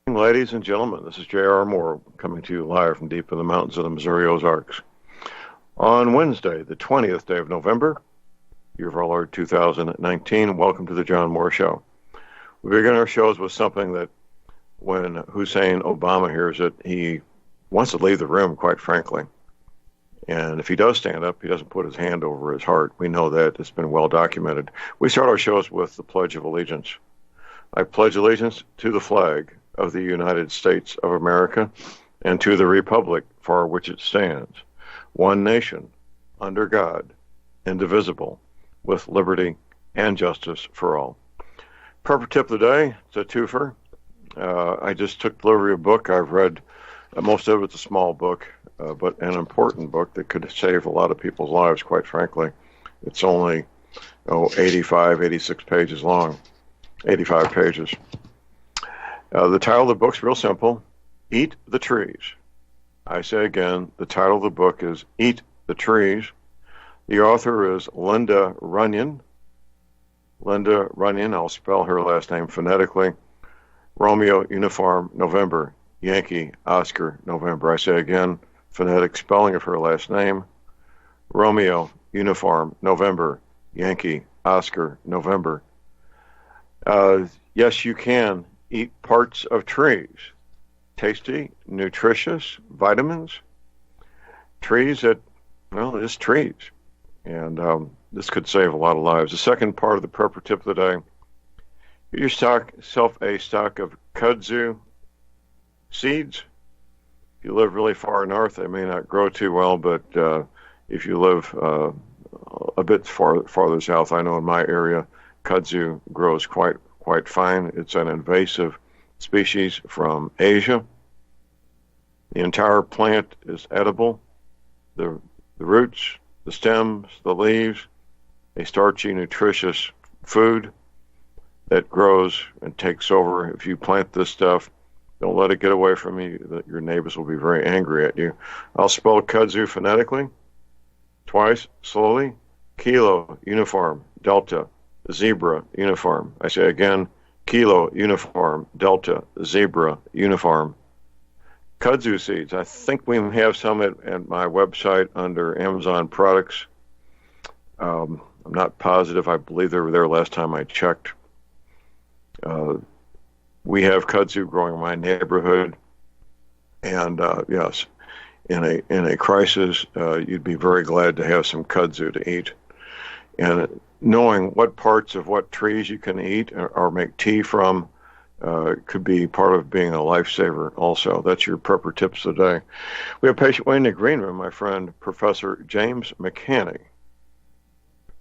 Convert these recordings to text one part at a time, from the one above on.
Ladies and gentlemen, this is J.R. Moore coming to you live from deep in the mountains of the Missouri Ozarks. On Wednesday, the 20th day of November, year of our Lord 2019, welcome to the John Moore Show. We begin our shows with something that when Hussein Obama hears it, he wants to leave the room, quite frankly. And if he does stand up, he doesn't put his hand over his heart. We know that. It's been well documented. We start our shows with the Pledge of Allegiance. I pledge allegiance to the flag of the United States of America and to the republic for which it stands, one nation, under God, indivisible, with liberty and justice for all. Purple tip of the day, it's a twofer. I just took delivery of a book I've read. Most of it's a small book, but an important book that could save a lot of people's lives, quite frankly. It's only 85, 86 pages long, 85 pages. The title of the book's real simple, Eat the Trees. I say again, the title of the book is Eat the Trees. The author is Linda Runyon. Linda Runyon, I'll spell her last name phonetically. Romeo, Uniform, November, Yankee, Oscar, November. I say again, phonetic spelling of her last name. Romeo, Uniform, November, Yankee, Oscar, November. Yes, you can eat parts of trees. Tasty, nutritious, vitamins. Trees that, well, just trees. And this could save a lot of lives. The second part of the prepper tip of the day, get yourself a stock of kudzu seeds. If you live really far north, they may not grow too well, but if you live a bit farther south, I know in my area, kudzu grows quite fine. It's an invasive species from Asia. The entire plant is edible. The roots, the stems, the leaves, a starchy, nutritious food that grows and takes over. If you plant this stuff, don't let it get away from you. Your neighbors will be very angry at you. I'll spell kudzu phonetically, twice, slowly. Kilo, uniform, delta, zebra, uniform. I say again, kilo, uniform, delta, zebra, uniform. Kudzu seeds. I think we have some at my website under Amazon products. I'm not positive. I believe they were there last time I checked. We have kudzu growing in my neighborhood, and yes, in a crisis, you'd be very glad to have some kudzu to eat. And knowing what parts of what trees you can eat or make tea from could be part of being a lifesaver also. That's your prepper tips today. We have patient waiting in the green room, my friend, Professor James McCanney.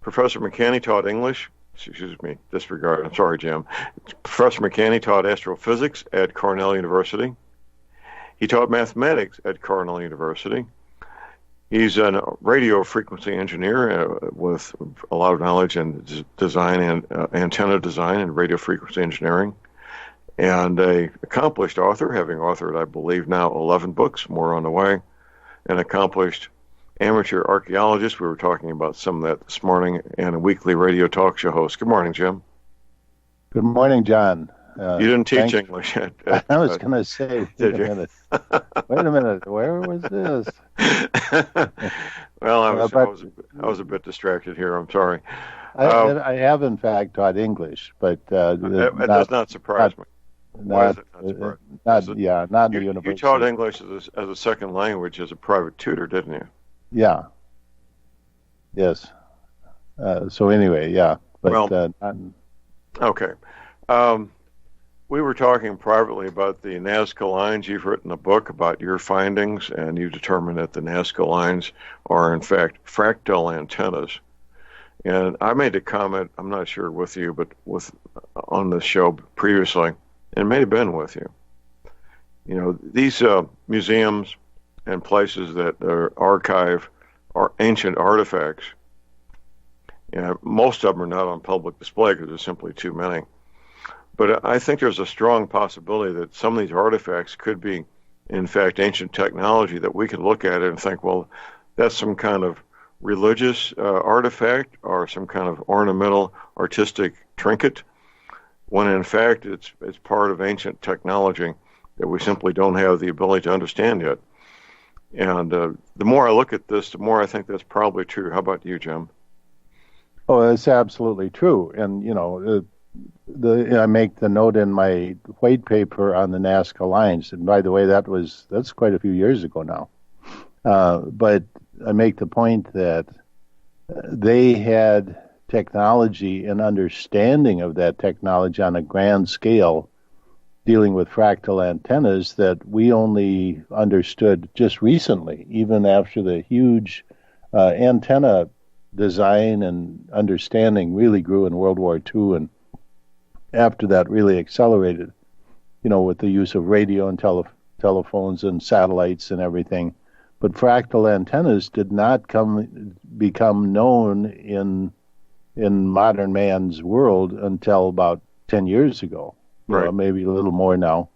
Professor McCanney taught English. Excuse me, disregard. I'm sorry, Jim. Professor McCanney taught astrophysics at Cornell University. He taught mathematics at Cornell University. He's a radio frequency engineer with a lot of knowledge in design and antenna design and radio frequency engineering, and an accomplished author, having authored, I believe, now 11 books, more on the way, an accomplished amateur archaeologist. We were talking about some of that this morning, and a weekly radio talk show host. Good morning, Jim. Good morning, John. You didn't teach English at I was going to say, wait a minute, where was this? Well, I was a bit distracted here. I'm sorry. I have, in fact, taught English, but it does not surprise me. Why does it not surprise you? Not in the university. You taught English as a second language as a private tutor, didn't you? Yeah. Yes. So anyway, yeah. But, okay. We were talking privately about the Nazca lines. You've written a book about your findings, and you determined that the Nazca lines are, in fact, fractal antennas. And I made a comment, I'm not sure with you, but on the show previously, and it may have been with you. You know, these museums and places that archive are ancient artifacts. Most of them are not on public display because there's simply too many. But I think there's a strong possibility that some of these artifacts could be, in fact, ancient technology that we could look at it and think, well, that's some kind of religious artifact or some kind of ornamental artistic trinket, when in fact it's part of ancient technology. that we simply don't have the ability to understand yet. And the more I look at this, the more I think that's probably true. How about you, Jim? Oh, that's absolutely true. And, I make the note in my white paper on the Nazca lines. And by the way, that's quite a few years ago now. But I make the point that they had technology and understanding of that technology on a grand scale dealing with fractal antennas that we only understood just recently, even after the huge antenna design and understanding really grew in World War II, and after that really accelerated, with the use of radio and telephones and satellites and everything. But fractal antennas did not become known in modern man's world until about 10 years ago. Right. Maybe a little more now.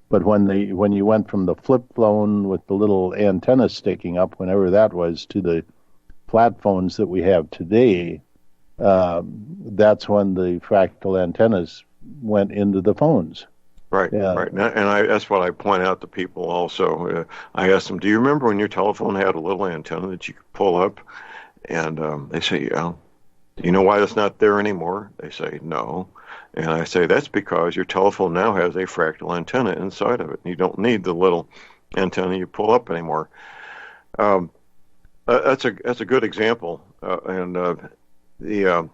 But when you went from the flip phone with the little antenna sticking up, whenever that was, to the flat phones that we have today, that's when the fractal antennas went into the phones. Right, right. And that's what I point out to people also. I ask them, do you remember when your telephone had a little antenna that you could pull up? And they say, yeah. Do you know why that's not there anymore? They say, no. And I say, that's because your telephone now has a fractal antenna inside of it. You don't need the little antenna you pull up anymore. That's a good example. The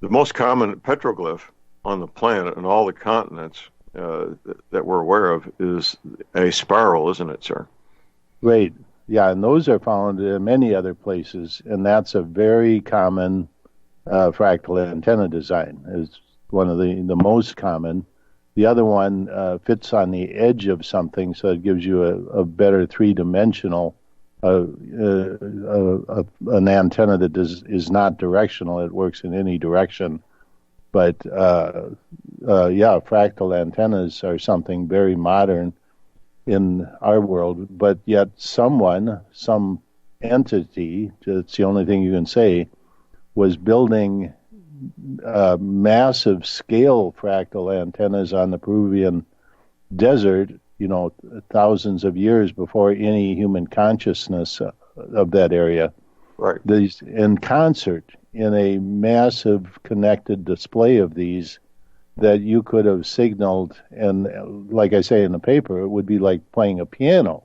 most common petroglyph on the planet and all the continents that we're aware of is a spiral, isn't it, sir? Right. Yeah, and those are found in many other places, and that's a very common fractal antenna design. It's one of the most common. The other one fits on the edge of something, so it gives you a better three-dimensional an antenna that is not directional. It works in any direction. But fractal antennas are something very modern in our world, but yet some entity, that's the only thing you can say, was building massive scale fractal antennas on the Peruvian desert, thousands of years before any human consciousness of that area. Right. These in concert in a massive connected display of these that you could have signaled, and like I say in the paper, it would be like playing a piano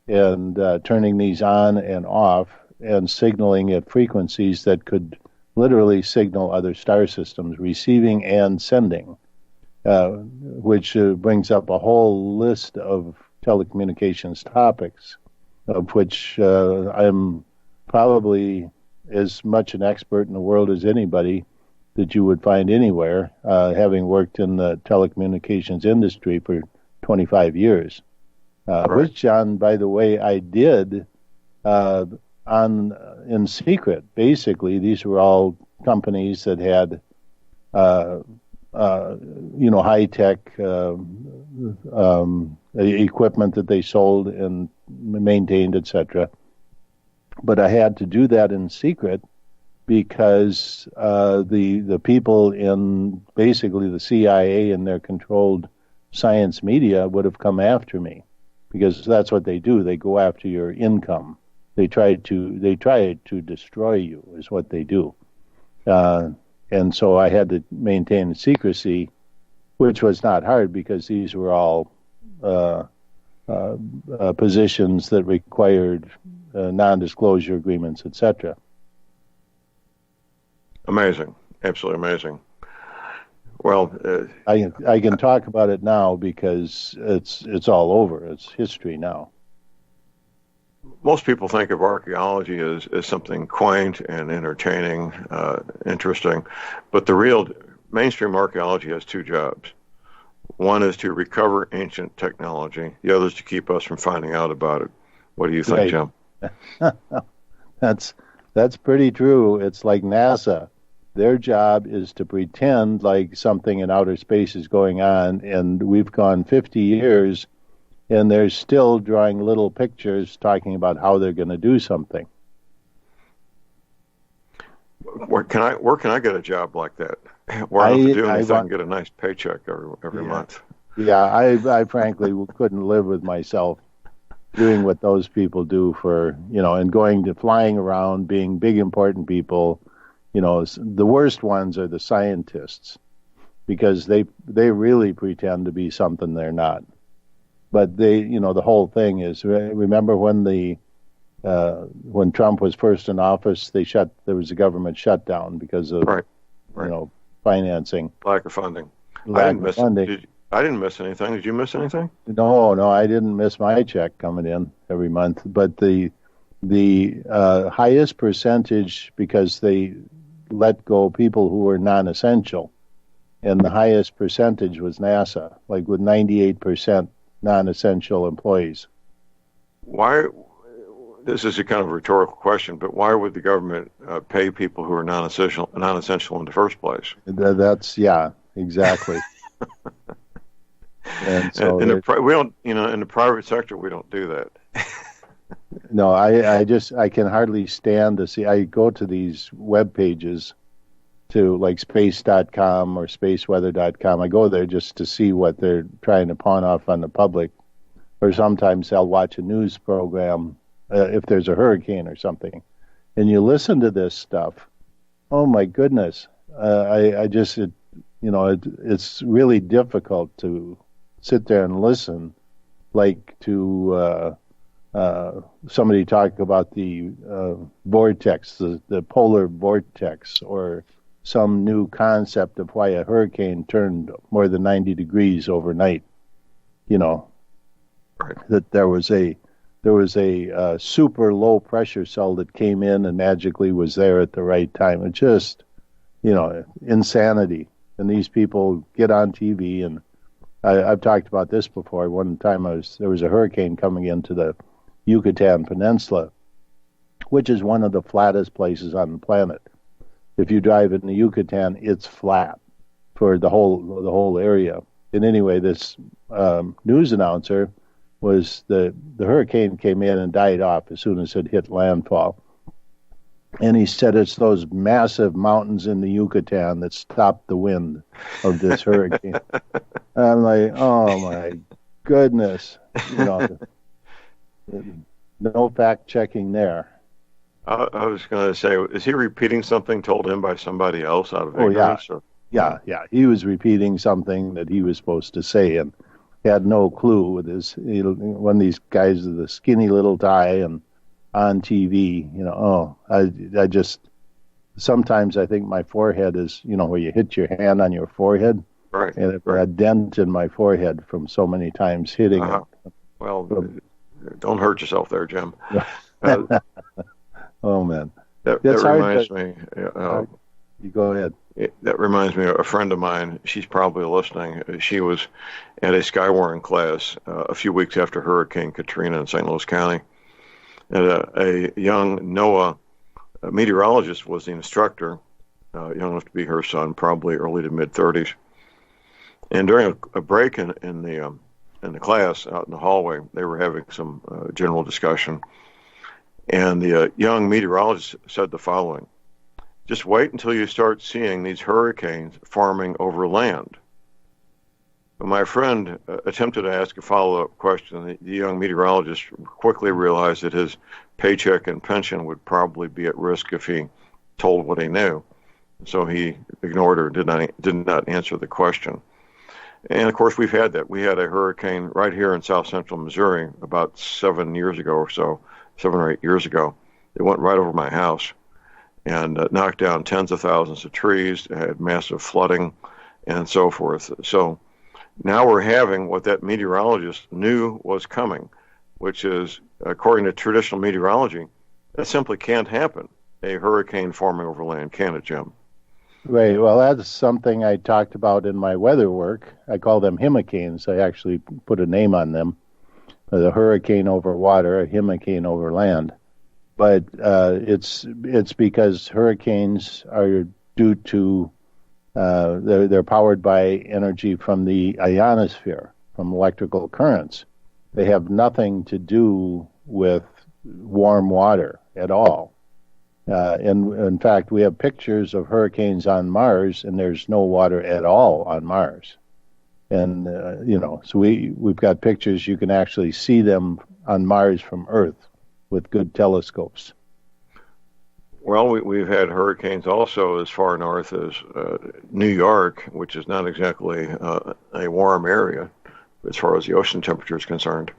and turning these on and off and signaling at frequencies that could literally signal other star systems, receiving and sending, which brings up a whole list of telecommunications topics, of which I'm probably as much an expert in the world as anybody that you would find anywhere, having worked in the telecommunications industry for 25 years. Right. Which, John, by the way, I did in secret. Basically, these were all companies that had, high-tech equipment that they sold and maintained, etc. But I had to do that in secret because the people in basically the CIA and their controlled science media would have come after me, because that's what they do. They go after your income. They try to destroy you is what they do. And so I had to maintain secrecy, which was not hard because these were all positions that required non-disclosure agreements, etc. Amazing, absolutely amazing. Well, I can talk about it now because it's all over. It's history now. Most people think of archaeology as something quaint and entertaining, interesting, but the real mainstream archaeology has two jobs. One is to recover ancient technology. The other is to keep us from finding out about it. What do you think, Jim? That's pretty true. It's like NASA. Their job is to pretend like something in outer space is going on, and we've gone 50 years, and they're still drawing little pictures talking about how they're going to do something. Where can I get a job like that? Where I don't have to do anything and get a nice paycheck every month? Yeah, I frankly couldn't live with myself doing what those people do for, and going to flying around, being big, important people. The worst ones are the scientists because they really pretend to be something they're not. But the whole thing is, remember when Trump was first in office, there was a government shutdown because of, Right. financing. Lack of funding. Lack of funding. I didn't miss anything. Did you miss anything? No, I didn't miss my check coming in every month. But the highest percentage, because they let go people who were non-essential, and the highest percentage was NASA, like with 98% non-essential employees. Why? This is a kind of rhetorical question, but why would the government pay people who are non-essential in the first place? Yeah, exactly. And so we don't, in the private sector, we don't do that. No, I can hardly stand to see. I go to these web pages to like space.com or spaceweather.com. I go there just to see what they're trying to pawn off on the public. Or sometimes I'll watch a news program if there's a hurricane or something. And you listen to this stuff. Oh my goodness. It's really difficult to sit there and listen, like to somebody talk about the vortex, the polar vortex, or some new concept of why a hurricane turned more than 90 degrees overnight. Right. That there was a super low pressure cell that came in and magically was there at the right time. It's just, insanity. And these people get on TV, and I've talked about this before. One time there was a hurricane coming into the Yucatan Peninsula, which is one of the flattest places on the planet. If you drive in the Yucatan, it's flat for the whole area. And anyway, this news announcer was the hurricane came in and died off as soon as it hit landfall. And he said it's those massive mountains in the Yucatan that stopped the wind of this hurricane. I'm like, oh my goodness. No fact checking there. I was going to say, is he repeating something told him by somebody else out of ignorance? Yeah. He was repeating something that he was supposed to say, and he had no clue with one of these guys with a skinny little tie and on TV. I just sometimes I think my forehead is, where you hit your hand on your forehead. Right. And it had a dent in my forehead from so many times hitting it. Well, don't hurt yourself there, Jim. Oh man, that reminds me. You go ahead. That reminds me of a friend of mine. She's probably listening. She was at a skywarning class a few weeks after Hurricane Katrina in St. Louis County. And a young NOAA meteorologist was the instructor, young enough to be her son, probably early to mid-30s. And during a break in the class out in the hallway, they were having some general discussion. And the young meteorologist said the following: just wait until you start seeing these hurricanes forming over land. But my friend attempted to ask a follow-up question. The young meteorologist quickly realized that his paycheck and pension would probably be at risk if he told what he knew. So he ignored her, did not answer the question. And of course, we've had that. We had a hurricane right here in south central Missouri about 7 or 8 years ago. It went right over my house and knocked down tens of thousands of trees, had massive flooding, and so forth. So now we're having what that meteorologist knew was coming, which is, according to traditional meteorology, that simply can't happen. A hurricane forming over land, can it, Jim? Right. Well, that's something I talked about in my weather work. I call them hurricanes. I actually put a name on them. The hurricane over water, a hurricane over land. But it's because hurricanes are due to they're powered by energy from the ionosphere, from electrical currents. They have nothing to do with warm water at all. And in fact, we have pictures of hurricanes on Mars, and there's no water at all on Mars. And so we've got pictures. You can actually see them on Mars from Earth with good telescopes. Well, we've had hurricanes also as far north as New York, which is not exactly a warm area as far as the ocean temperature is concerned.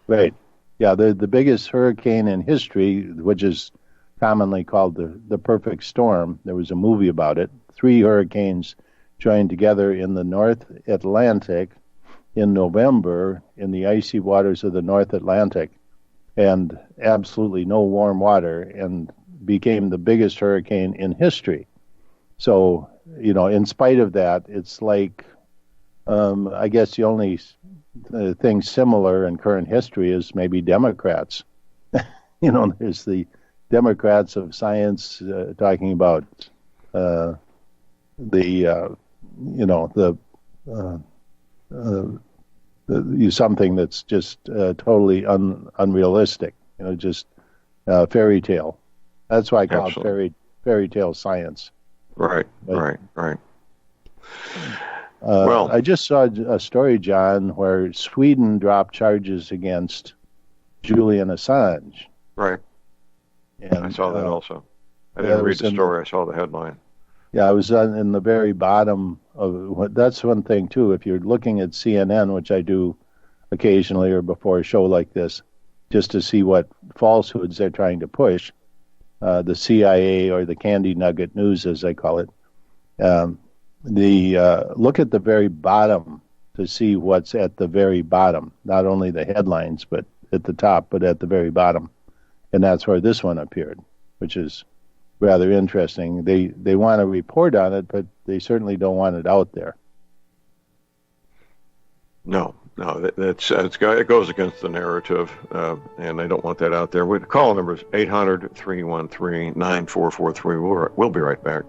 Right. Yeah, the biggest hurricane in history, which is commonly called the perfect storm. There was a movie about it. 3 hurricanes joined together in the North Atlantic in November in the icy waters of the North Atlantic, and absolutely no warm water, and became the biggest hurricane in history. So, in spite of that, it's like, I guess the only thing similar in current history is maybe Democrats. There's the Democrats of science talking about something that's just totally unrealistic. Just fairy tale. That's why I call it fairy tale science. Right. Well, I just saw a story, John, where Sweden dropped charges against Julian Assange. Right. And I saw that also. I didn't read the story. I saw the headline. Yeah, I was in the very bottom of. That's one thing too. If you're looking at CNN, which I do occasionally or before a show like this, just to see what falsehoods they're trying to push, the CIA or the candy nugget news, as I call it. Look at the very bottom to see what's at the very bottom. Not only the headlines, but at the top, but at the very bottom. And that's where this one appeared, which is rather interesting. They want to report on it, but they certainly don't want it out there. No, it goes against the narrative, and they don't want that out there. The call number is 800-313-9443. We'll be right back.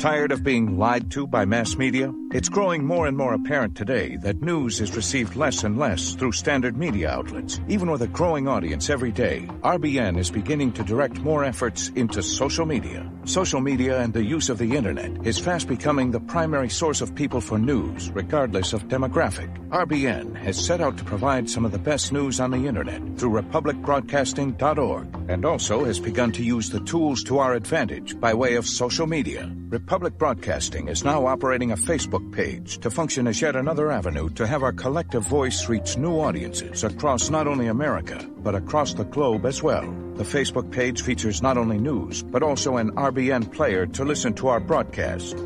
Tired of being lied to by mass media? It's growing more and more apparent today that news is received less and less through standard media outlets. Even with a growing audience every day, RBN is beginning to direct more efforts into social media. Social media and the use of the internet is fast becoming the primary source of people for news, regardless of demographic. RBN has set out to provide some of the best news on the internet through republicbroadcasting.org, and also has begun to use the tools to our advantage by way of social media. Republic Broadcasting is now operating a Facebook page to function as yet another avenue to have our collective voice reach new audiences across not only America, but across the globe as well. The Facebook page features not only news, but also an RBN player to listen to our broadcast.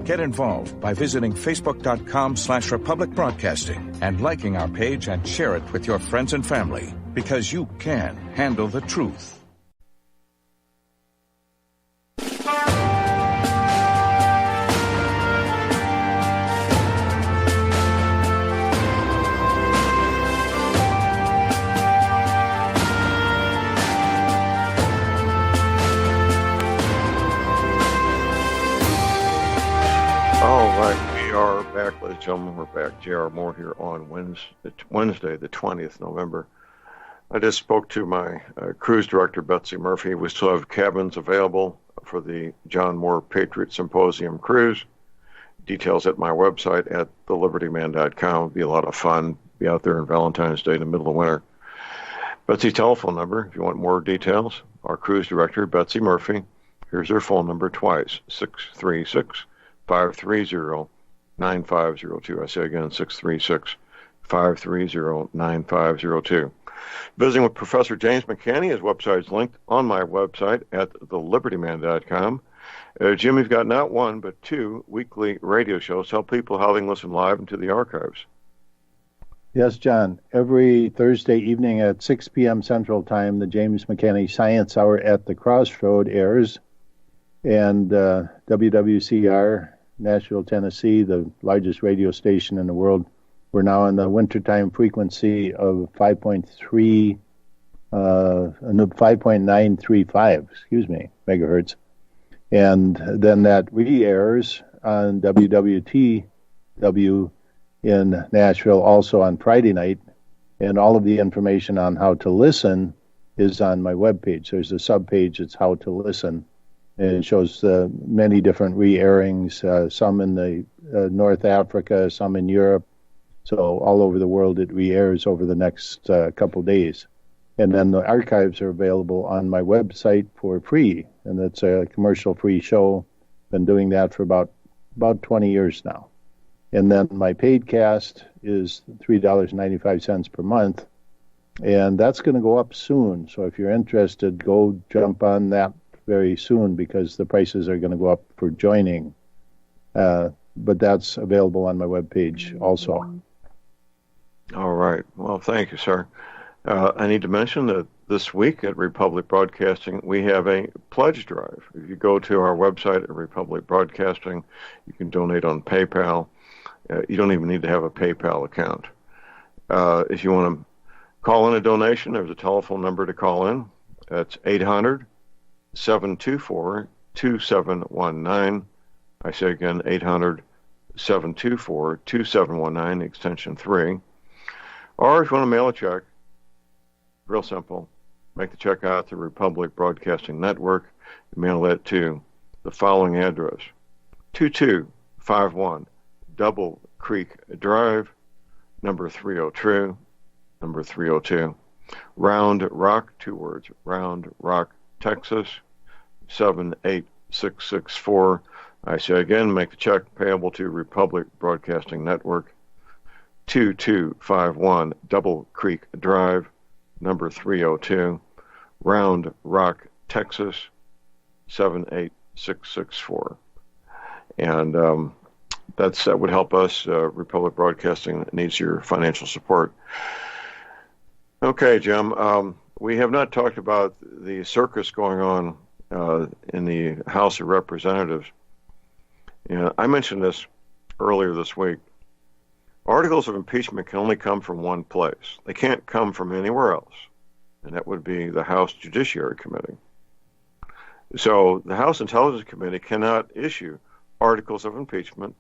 Get involved by visiting facebook.com/Republic Broadcasting and liking our page and share it with your friends and family, because you can handle the truth. Ladies and gentlemen, we're back. J.R. Moore here on Wednesday, the 20th November. I just spoke to my cruise director, Betsy Murphy. We still have cabins available for the John Moore Patriot Symposium cruise. Details at my website at thelibertyman.com. It'll be a lot of fun. Be out there on Valentine's Day in the middle of winter. Betsy's telephone number, if you want more details, our cruise director, Betsy Murphy. Here's her phone number twice, 636-530-9502. I say again, 636-530-9502. Visiting with Professor James McCanney. His website is linked on my website at thelibertyman.com. Jim, you've got not one, but 2 weekly radio shows. Tell people how they can listen live into the archives. Yes, John. Every Thursday evening at 6 p.m. Central Time, the James McCanney Science Hour at the Crossroad airs. And WWCR, Nashville, Tennessee, the largest radio station in the world. We're now on the wintertime frequency of 5.3 5.935, megahertz. And then that re-airs on WWTW in Nashville also on Friday night. And all of the information on how to listen is on my webpage. There's a subpage, it's how to listen. And it shows many different re-airings, some in the North Africa, some in Europe. So all over the world it re-airs over the next couple days. And then the archives are available on my website for free. And it's a commercial-free show. Been doing that for about 20 years now. And then my paid cast is $3.95 per month. And that's going to go up soon. So if you're interested, go jump on that very soon because the prices are going to go up for joining. But that's available on my webpage also. All right. Well, thank you, sir. I need to mention that this week at Republic Broadcasting, we have a pledge drive. If you go to our website at Republic Broadcasting, you can donate on PayPal. You don't even need to have a PayPal account. If you want to call in a donation, there's a telephone number to call in. That's 800-724-2719. I say again, 800-724-2719, extension 3. Or if you want to mail a check, real simple. Make the check out to Republic Broadcasting Network. Mail that to the following address: 2251 Double Creek Drive, number 302, Round Rock, 2 words, Round Rock, Texas, 78664. I say again, make the check payable to Republic Broadcasting Network, 2251 Double Creek Drive, number 302, Round Rock, Texas, 78664. And that would help us. Republic Broadcasting needs your financial support. Okay, Jim. We have not talked about the circus going on in the House of Representatives. I mentioned this earlier this week. Articles of impeachment can only come from one place. They can't come from anywhere else, and that would be the House Judiciary Committee. So the House Intelligence Committee cannot issue articles of impeachment.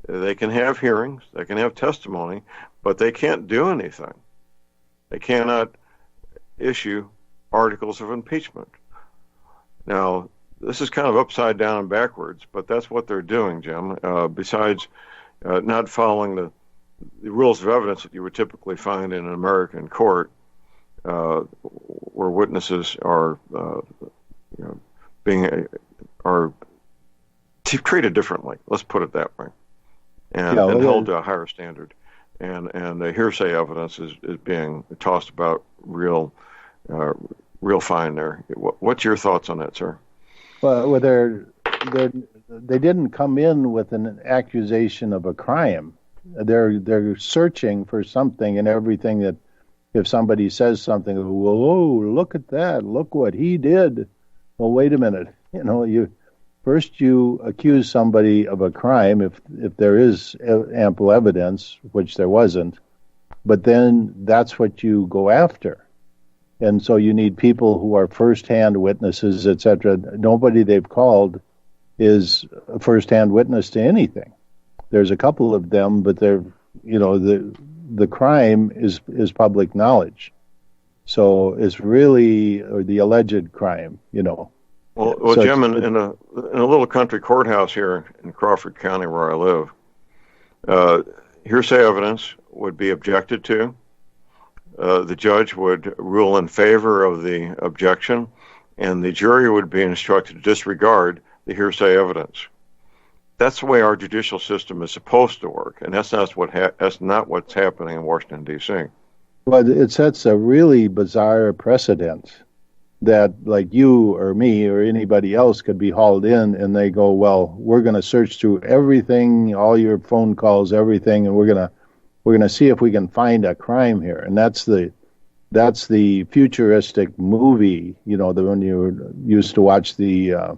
They can have hearings, they can have testimony, but they can't do anything. They cannot issue articles of impeachment. Now, this is kind of upside down and backwards, but that's what they're doing, Jim. Besides not following the rules of evidence that you would typically find in an American court, where witnesses are treated differently. Let's put it that way, and held to a higher standard. And the hearsay evidence is being tossed about real fine there. What's your thoughts on that, sir? Well, they didn't come in with an accusation of a crime. They're searching for something and everything that if somebody says something, well, oh, look at that, look what he did. Well, wait a minute. You accuse somebody of a crime if there is ample evidence, which there wasn't, but then that's what you go after. And so you need people who are first-hand witnesses, etc. Nobody they've called is a first-hand witness to anything. There's a couple of them, but they're, the crime is public knowledge. So it's really the alleged crime, Well, so Jim, in a little country courthouse here in Crawford County where I live, hearsay evidence would be objected to. The judge would rule in favor of the objection, and the jury would be instructed to disregard the hearsay evidence. That's the way our judicial system is supposed to work, and that's not what's happening in Washington, D.C. Well, it sets a really bizarre precedent that, like, you or me or anybody else could be hauled in, and they go, well, we're going to search through everything, all your phone calls, everything, and we're going to see if we can find a crime here. And that's the futuristic movie, the one you used to watch, the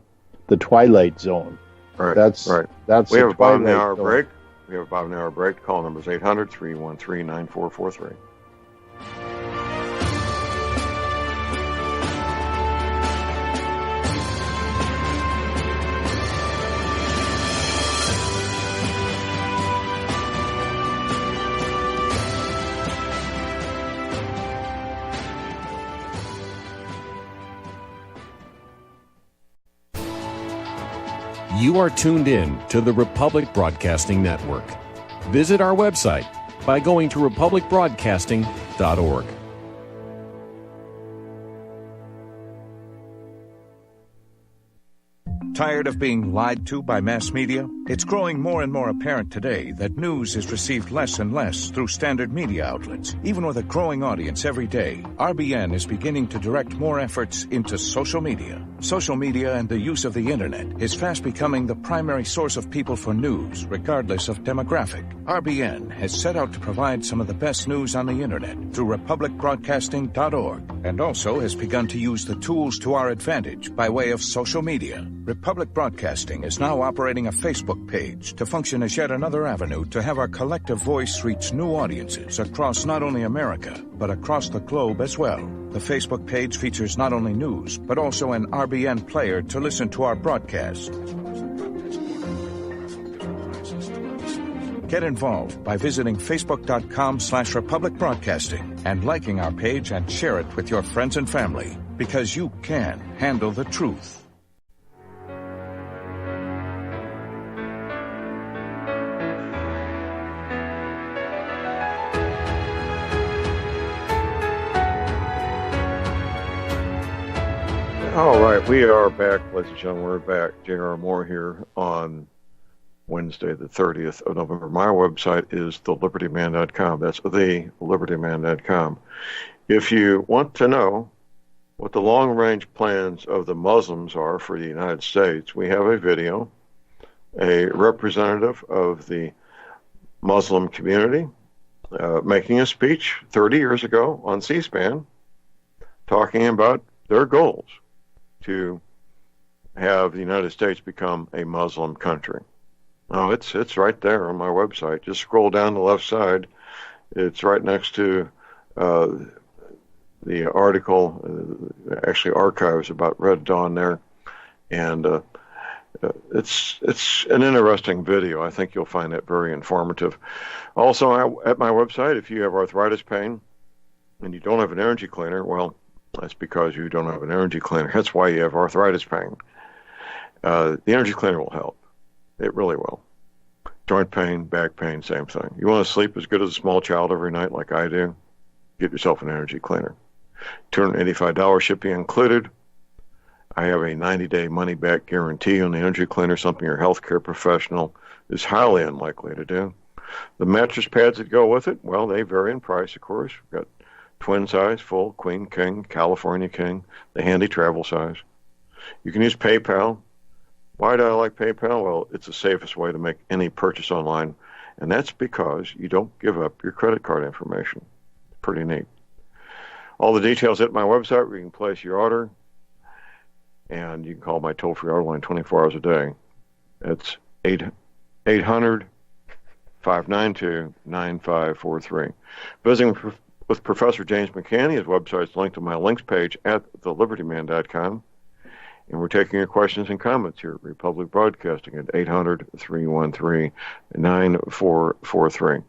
Twilight Zone. Right. That's right. That's we have about an hour break. We have about an hour break. Call numbers 800-313-9443. You are tuned in to the Republic Broadcasting Network. Visit our website by going to republicbroadcasting.org. Tired of being lied to by mass media? It's growing more and more apparent today that news is received less and less through standard media outlets. Even with a growing audience every day, RBN is beginning to direct more efforts into social media. Social media and the use of the internet is fast becoming the primary source of people for news, regardless of demographic. RBN has set out to provide some of the best news on the internet through republicbroadcasting.org, and also has begun to use the tools to our advantage by way of social media. Republic Broadcasting is now operating a Facebook page to function as yet another avenue to have our collective voice reach new audiences across not only America, but across the globe as well. The Facebook page features not only news, but also an RBN player to listen to our broadcast. Get involved by visiting facebook.com/Republic Broadcasting and liking our page and share it with your friends and family, because you can handle the truth. All right, we are back, ladies and gentlemen. We're back. J.R. Moore here on Wednesday, the 30th of November. My website is thelibertyman.com. That's thelibertyman.com. If you want to know what the long-range plans of the Muslims are for the United States, we have a video, a representative of the Muslim community making a speech 30 years ago on C-SPAN talking about their goals to have the United States become a Muslim country. Oh, it's right there on my website. Just scroll down the left side. It's right next to the article, actually archives about Red Dawn there, and it's an interesting video. I think you'll find it very informative. Also, at my website, if you have arthritis pain and you don't have an energy cleaner, well, that's because you don't have an energy cleaner. That's why you have arthritis pain. The energy cleaner will help. It really will. Joint pain, back pain, same thing. You want to sleep as good as a small child every night like I do? Get yourself an energy cleaner. $285 shipping included. I have a 90-day money-back guarantee on the energy cleaner, something your healthcare professional is highly unlikely to do. The mattress pads that go with it, well, they vary in price, of course. We've got twin size, full, queen, king, California king, the handy travel size. You can use PayPal. Why do I like PayPal? Well, it's the safest way to make any purchase online, and that's because you don't give up your credit card information. Pretty neat. All the details at my website where you can place your order, and you can call my toll-free order line 24 hours a day. It's 800-592-9543. Visiting with Professor James McCanny. His website is linked to my links page at thelibertyman.com. And we're taking your questions and comments here at Republic Broadcasting at 800-313-9443.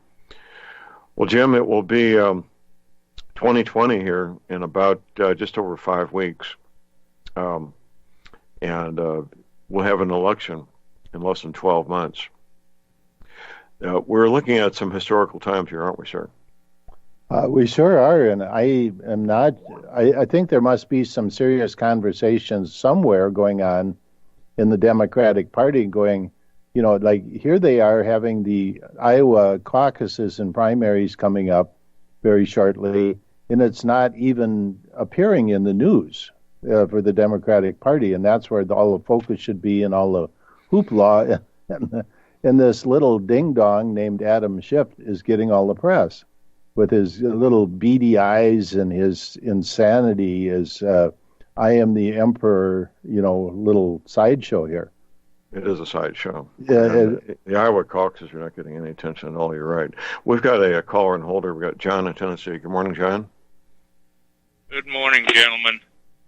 Well, Jim, it will be 2020 here in about just over 5 weeks. And we'll have an election in less than 12 months. We're looking at some historical times here, aren't we, sir? We sure are, and I am not. I think there must be some serious conversations somewhere going on in the Democratic Party going, like here they are having the Iowa caucuses and primaries coming up very shortly, and it's not even appearing in the news for the Democratic Party, and that's where all the focus should be and all the hoopla, and this little ding-dong named Adam Schiff is getting all the press with his little beady eyes and his insanity is, I am the emperor, little sideshow here. It is a sideshow. The Iowa caucuses are not getting any attention at all, you're right. We've got a caller and holder. We've got John in Tennessee. Good morning, John. Good morning, gentlemen.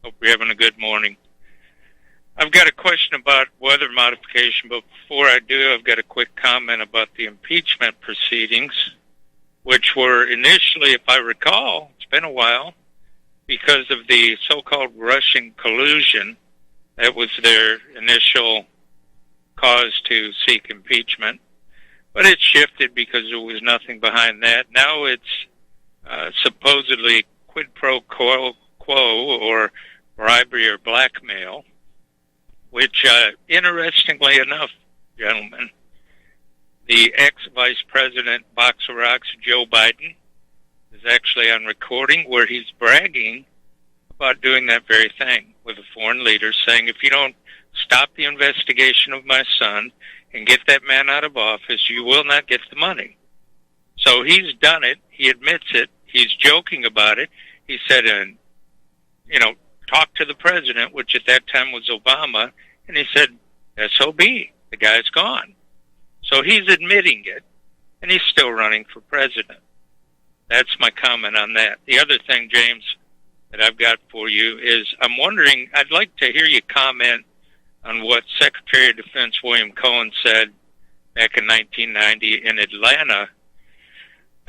Hope you're having a good morning. I've got a question about weather modification, but before I do, I've got a quick comment about the impeachment proceedings, which were initially, if I recall, it's been a while, because of the so-called Russian collusion. That was their initial cause to seek impeachment. But it shifted because there was nothing behind that. Now it's supposedly quid pro quo or bribery or blackmail, which, interestingly enough, gentlemen, the ex-Vice President Box of Rocks, Joe Biden, is actually on recording where he's bragging about doing that very thing with a foreign leader, saying, if you don't stop the investigation of my son and get that man out of office, you will not get the money. So he's done it. He admits it. He's joking about it. He said, talk to the president, which at that time was Obama, and he said, SOB, the guy's gone. So he's admitting it, and he's still running for president. That's my comment on that. The other thing, James, that I've got for you is I'm wondering, I'd like to hear you comment on what Secretary of Defense William Cohen said back in 1990 in Atlanta.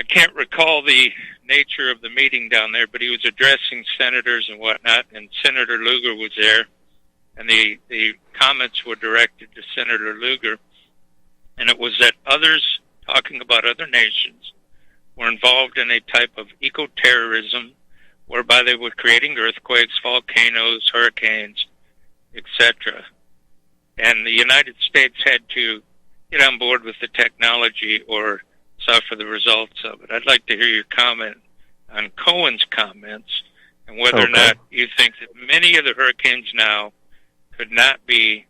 I can't recall the nature of the meeting down there, but he was addressing senators and whatnot, and Senator Lugar was there, and the comments were directed to Senator Lugar, and it was that others, talking about other nations, were involved in a type of eco-terrorism whereby they were creating earthquakes, volcanoes, hurricanes, etc. And the United States had to get on board with the technology or suffer the results of it. I'd like to hear your comment on Cohen's comments and whether or not you think that many of the hurricanes now could not be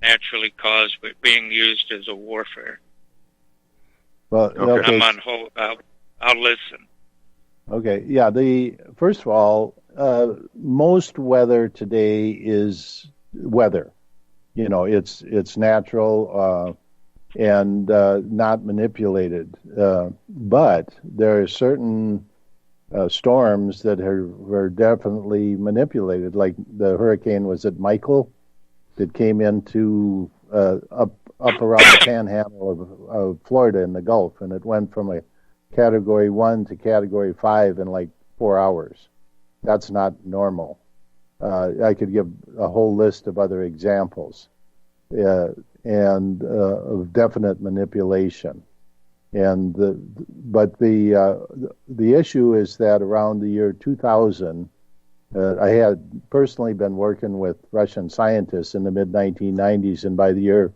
naturally caused but being used as a warfare. Well, okay. I'm on hold. I'll listen. Okay, yeah. First of all, most weather today is weather. It's natural and not manipulated. But there are certain storms that were definitely manipulated. Like the hurricane, was it Michael, that came into up around the panhandle of Florida in the Gulf, and it went from a Category 1 to Category 5 in like 4 hours. That's not normal. I could give a whole list of other examples and of definite manipulation. But the issue is that around the year 2000, I had personally been working with Russian scientists in the mid-1990s, and by the year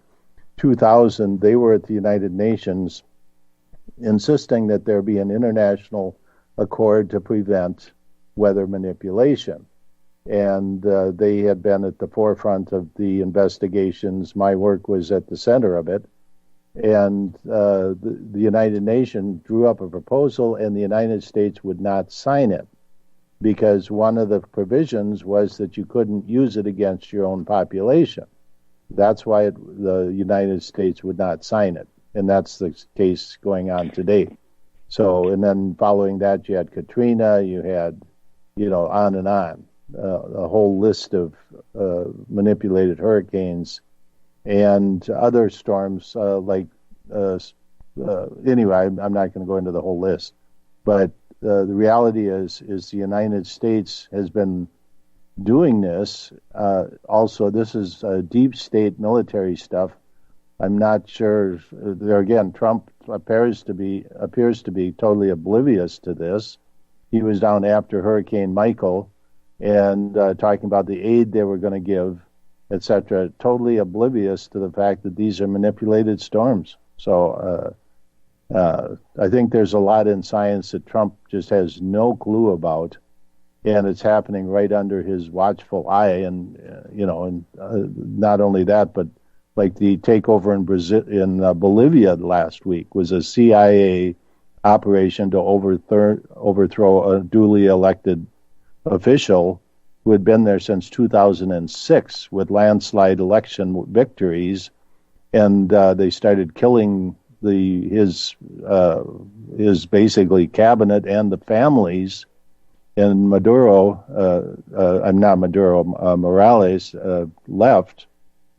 2000, they were at the United Nations insisting that there be an international accord to prevent weather manipulation. And they had been at the forefront of the investigations. My work was at the center of it. And the United Nations drew up a proposal, and the United States would not sign it because one of the provisions was that you couldn't use it against your own population. That's why the United States would not sign it. And that's the case going on today. So, and then following that, you had Katrina, you had, on and on, a whole list of manipulated hurricanes and other storms anyway, I'm not going to go into the whole list. But the reality is the United States has been doing this. Also, this is deep state military stuff. I'm not sure. There again, Trump appears to be totally oblivious to this. He was down after Hurricane Michael and talking about the aid they were going to give, etc. Totally oblivious to the fact that these are manipulated storms. So I think there's a lot in science that Trump just has no clue about, and it's happening right under his watchful eye. And not only that, but like the takeover in Bolivia last week was a CIA operation to overthrow a duly elected official who had been there since 2006 with landslide election victories, and they started killing his basically cabinet and the families. And Morales left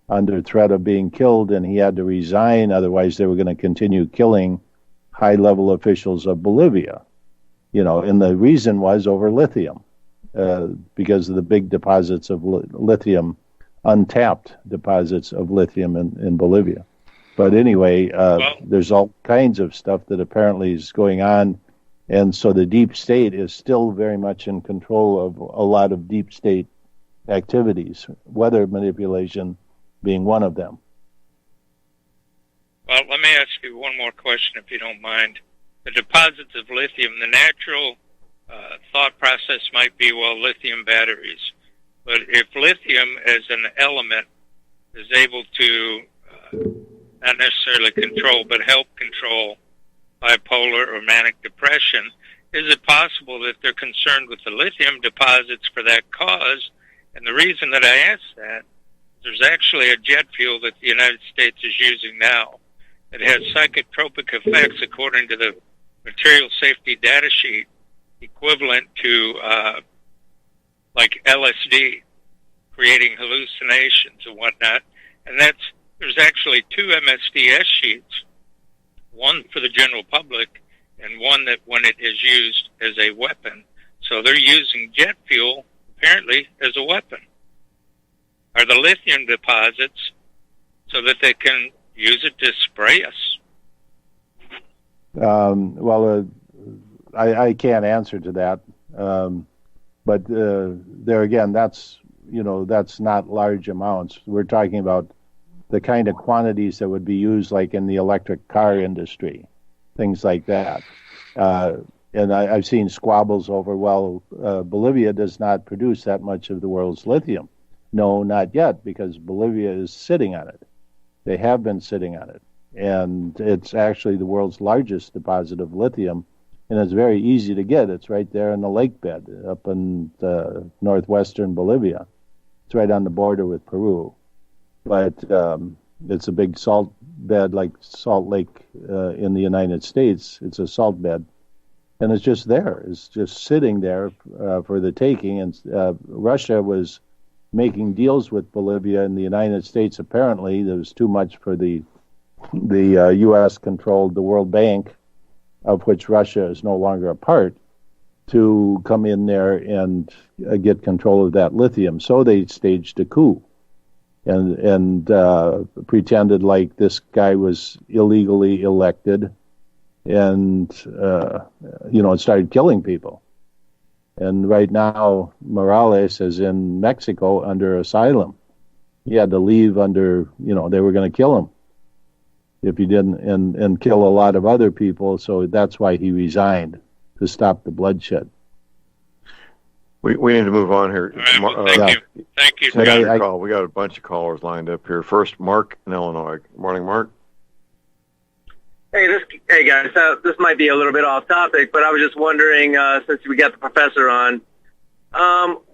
under threat of being killed, and he had to resign. Otherwise, they were going to continue killing high-level officials of Bolivia. And the reason was over lithium, because of the big deposits of lithium untapped deposits of lithium in Bolivia. But anyway, there's all kinds of stuff that apparently is going on. And so the deep state is still very much in control of a lot of deep state activities, weather manipulation being one of them. Well, let me ask you one more question, if you don't mind. The deposits of lithium, the natural thought process might be, well, lithium batteries. But if lithium as an element is able to not necessarily control, but help control bipolar or manic depression, is it possible that they're concerned with the lithium deposits for that cause? And the reason that I ask that, there's actually a jet fuel that the United States is using now. It has psychotropic effects, according to the material safety data sheet, equivalent to like LSD, creating hallucinations and whatnot. And there's actually 2 MSDS sheets, one for the general public and one that when it is used as a weapon. So they're using jet fuel, apparently, as a weapon. Are the lithium deposits so that they can use it to spray us? I can't answer to that. But there again, that's not large amounts. We're talking about the kind of quantities that would be used like in the electric car industry, things like that. And I've seen squabbles over, Bolivia does not produce that much of the world's lithium. No, not yet, because Bolivia is sitting on it. They have been sitting on it. And it's actually the world's largest deposit of lithium, and it's very easy to get. It's right there in the lake bed up in northwestern Bolivia. It's right on the border with Peru. But it's a big salt bed like Salt Lake in the United States. It's a salt bed. And it's just there. It's just sitting there for the taking. And Russia was making deals with Bolivia and the United States. Apparently, there was too much for the U.S. controlled the World Bank, of which Russia is no longer a part, to come in there and get control of that lithium. So they staged a coup and pretended like this guy was illegally elected and started killing people. And right now, Morales is in Mexico under asylum. He had to leave under, they were going to kill him if he didn't, and kill a lot of other people. So that's why he resigned, to stop the bloodshed. We need to move on here. Thank you. Thank you. We got a bunch of callers lined up here. First, Mark in Illinois. Good morning, Mark. Hey guys. This might be a little bit off topic, but I was just wondering, since we got the professor on,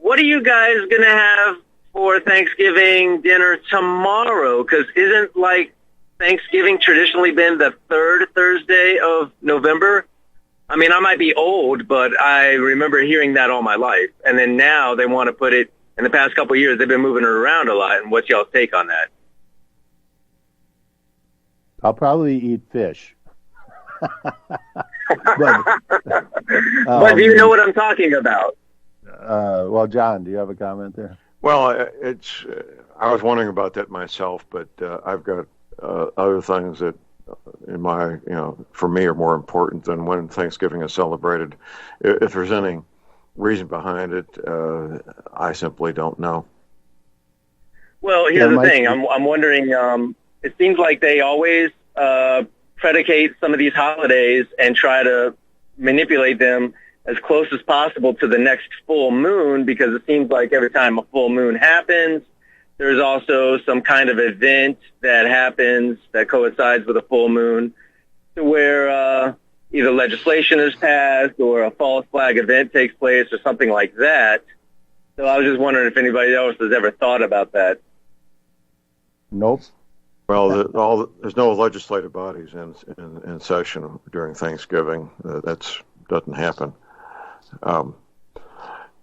what are you guys going to have for Thanksgiving dinner tomorrow? Because isn't Thanksgiving traditionally been the 3rd Thursday of November? I mean, I might be old, but I remember hearing that all my life. And then now they want to put it, in the past couple of years, they've been moving it around a lot. And what's y'all's take on that? I'll probably eat fish. But do you know what I'm talking about? John, do you have a comment there? Well, I was wondering about that myself, but I've got other things that for me are more important than when Thanksgiving is celebrated. If there's any reason behind it, I simply don't know. Well, here's the thing. I'm wondering, it seems like they always predicate some of these holidays and try to manipulate them as close as possible to the next full moon, because it seems like every time a full moon happens, there's also some kind of event that happens that coincides with a full moon, to where either legislation is passed or a false flag event takes place or something like that. So I was just wondering if anybody else has ever thought about that. Nope. Well, there's no legislative bodies in session during Thanksgiving. That doesn't happen.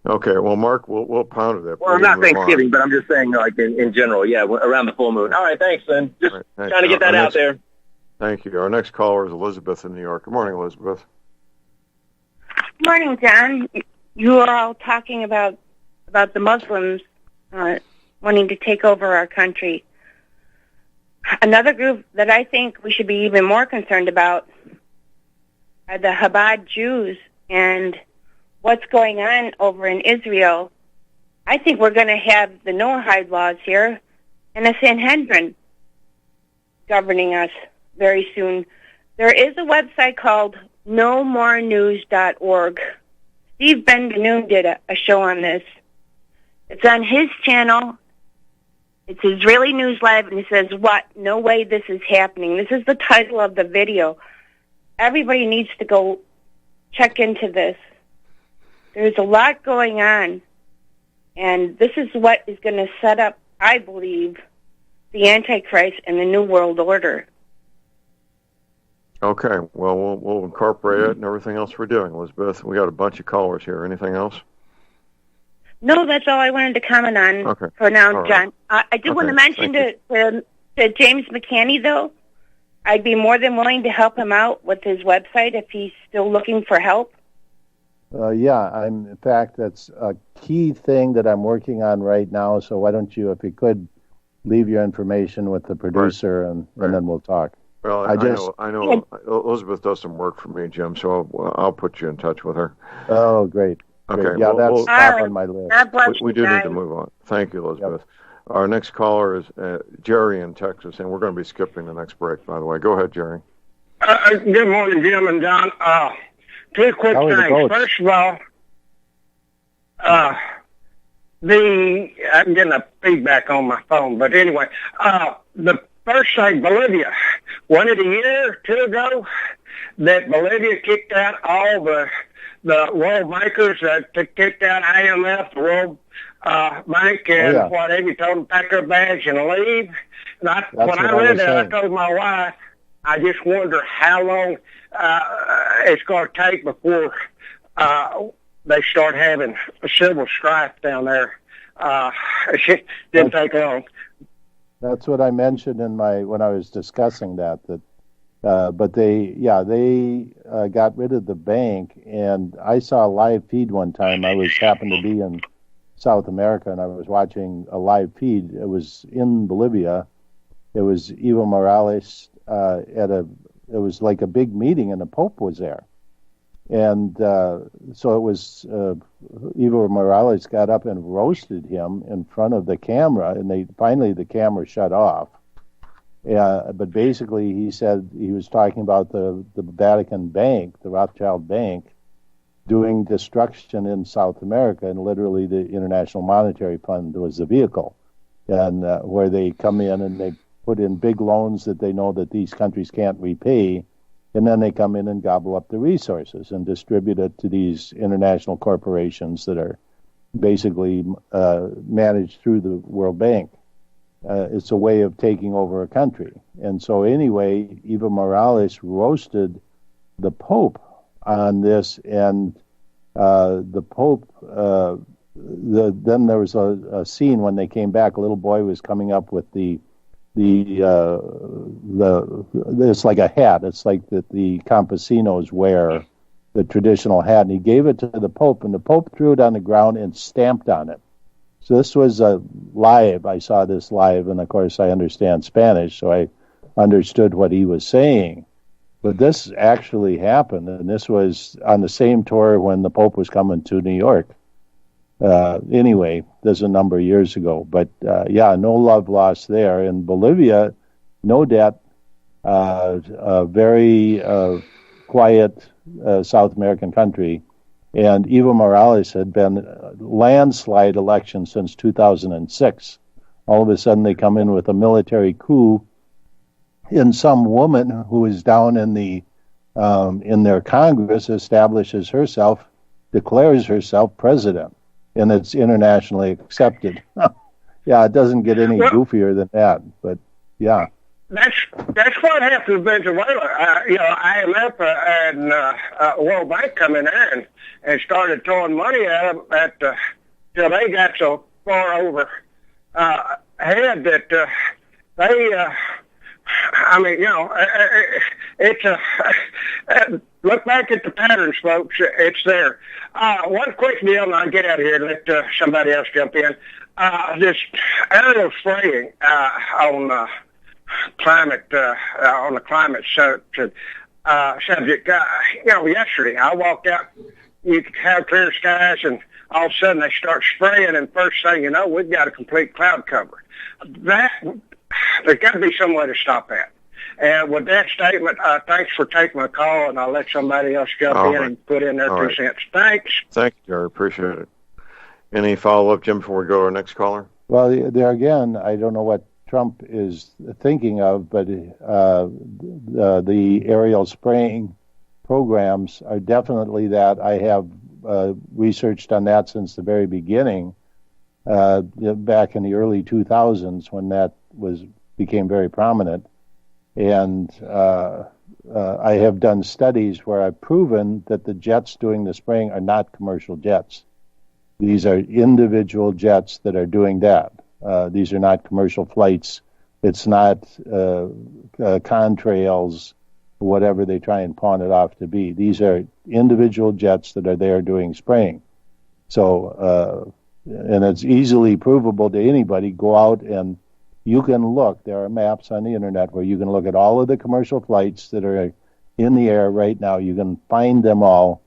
Okay, well, Mark, we'll ponder that. Well, not Thanksgiving, but I'm just saying, in general, around the full moon. All right, thanks, then. Just trying to get that out there. Thank you. Our next caller is Elizabeth in New York. Good morning, Elizabeth. Good morning, John. You are all talking about the Muslims wanting to take over our country. Another group that I think we should be even more concerned about are the Chabad Jews and what's going on over in Israel. I think we're going to have the Noahide laws here and a Sanhedrin governing us very soon. There is a website called nomorenews.org. Steve Ben-Ganoon did a show on this. It's on his channel. It's Israeli News Live, and he says, "What? No way this is happening." This is the title of the video. Everybody needs to go check into this. There's a lot going on, and this is what is going to set up, I believe, the Antichrist and the New World Order. Okay, well, we'll incorporate it and everything else we're doing. Elizabeth, we got a bunch of callers here. Anything else? No, that's all I wanted to comment on for now, all John. Right. I do want to mention to James McCanney, though, I'd be more than willing to help him out with his website if he's still looking for help. In fact, that's a key thing that I'm working on right now, so why don't you, if you could, leave your information with the producer, and then we'll talk. Well, I know Elizabeth does some work for me, Jim, so I'll put you in touch with her. Oh, great. Okay. Yeah, that's top on my list. We do need to move on. Thank you, Elizabeth. Yep. Our next caller is Jerry in Texas, and we're going to be skipping the next break, by the way. Go ahead, Jerry. Good morning, Jim and John. Two quick things. First of all, I'm getting a feedback on my phone, but anyway, the first thing, Bolivia. Wasn't it a year or two ago that Bolivia kicked out all the world makers, kicked out IMF, the World Bank, and whatever, you told them to pack their bags and leave? And when I read that, I told my wife, I just wonder how long it's going to take before they start having a civil strife down there. It didn't take long. That's what I mentioned when I was discussing that. But they got rid of the bank, and I saw a live feed one time. I happened to be in South America, and I was watching a live feed. It was in Bolivia. It was Evo Morales it was like a big meeting, and the Pope was there. And so it was Evo Morales got up and roasted him in front of the camera, and finally the camera shut off. But basically he said he was talking about the Vatican Bank, the Rothschild Bank, doing destruction in South America, and literally the International Monetary Fund was the vehicle, and where they come in and they put in big loans that they know that these countries can't repay, and then they come in and gobble up the resources and distribute it to these international corporations that are basically managed through the World Bank. It's a way of taking over a country. And so anyway, Evo Morales roasted the Pope on this, and the Pope, then there was a scene when they came back, a little boy was coming up with it's like a hat. It's like that the campesinos wear, the traditional hat, and he gave it to the Pope, and the Pope threw it on the ground and stamped on it. So this was live. I saw this live, and of course I understand Spanish, so I understood what he was saying. But this actually happened, and this was on the same tour when the Pope was coming to New York. Anyway, this is a number of years ago. But no love lost there. In Bolivia, no debt, a very quiet South American country. And Evo Morales had been landslide election since 2006. All of a sudden, they come in with a military coup, and some woman who is down in their Congress declares herself president, and it's internationally accepted. Yeah, it doesn't get any goofier than that, but yeah. That's what happened in Venezuela. IMF and World Bank come in there and started throwing money at them till they got so far over head that they I mean, it's a look back at the patterns, folks. It's there. One quick deal, and I'll get out of here and let somebody else jump in. This aerial spraying on climate on the climate subject. Yesterday I walked out. You could have clear skies, and all of a sudden they start spraying, and first thing you know, we've got a complete cloud cover. There's got to be some way to stop that. And with that statement, thanks for taking my call, and I'll let somebody else jump in and put in their 2 cents. Thanks. Thank you, Jerry. Appreciate it. Any follow-up, Jim, before we go to our next caller? Well, there again, I don't know what Trump is thinking of, but the aerial spraying programs are definitely that. I have researched on that since the very beginning, back in the early 2000s when that became very prominent. And I have done studies where I've proven that the jets doing the spraying are not commercial jets. These are individual jets that are doing that. These are not commercial flights. It's not contrails, whatever they try and pawn it off to be. These are individual jets that are there doing spraying. So, and it's easily provable to anybody. Go out and you can look. There are maps on the internet where you can look at all of the commercial flights that are in the air right now. You can find them all,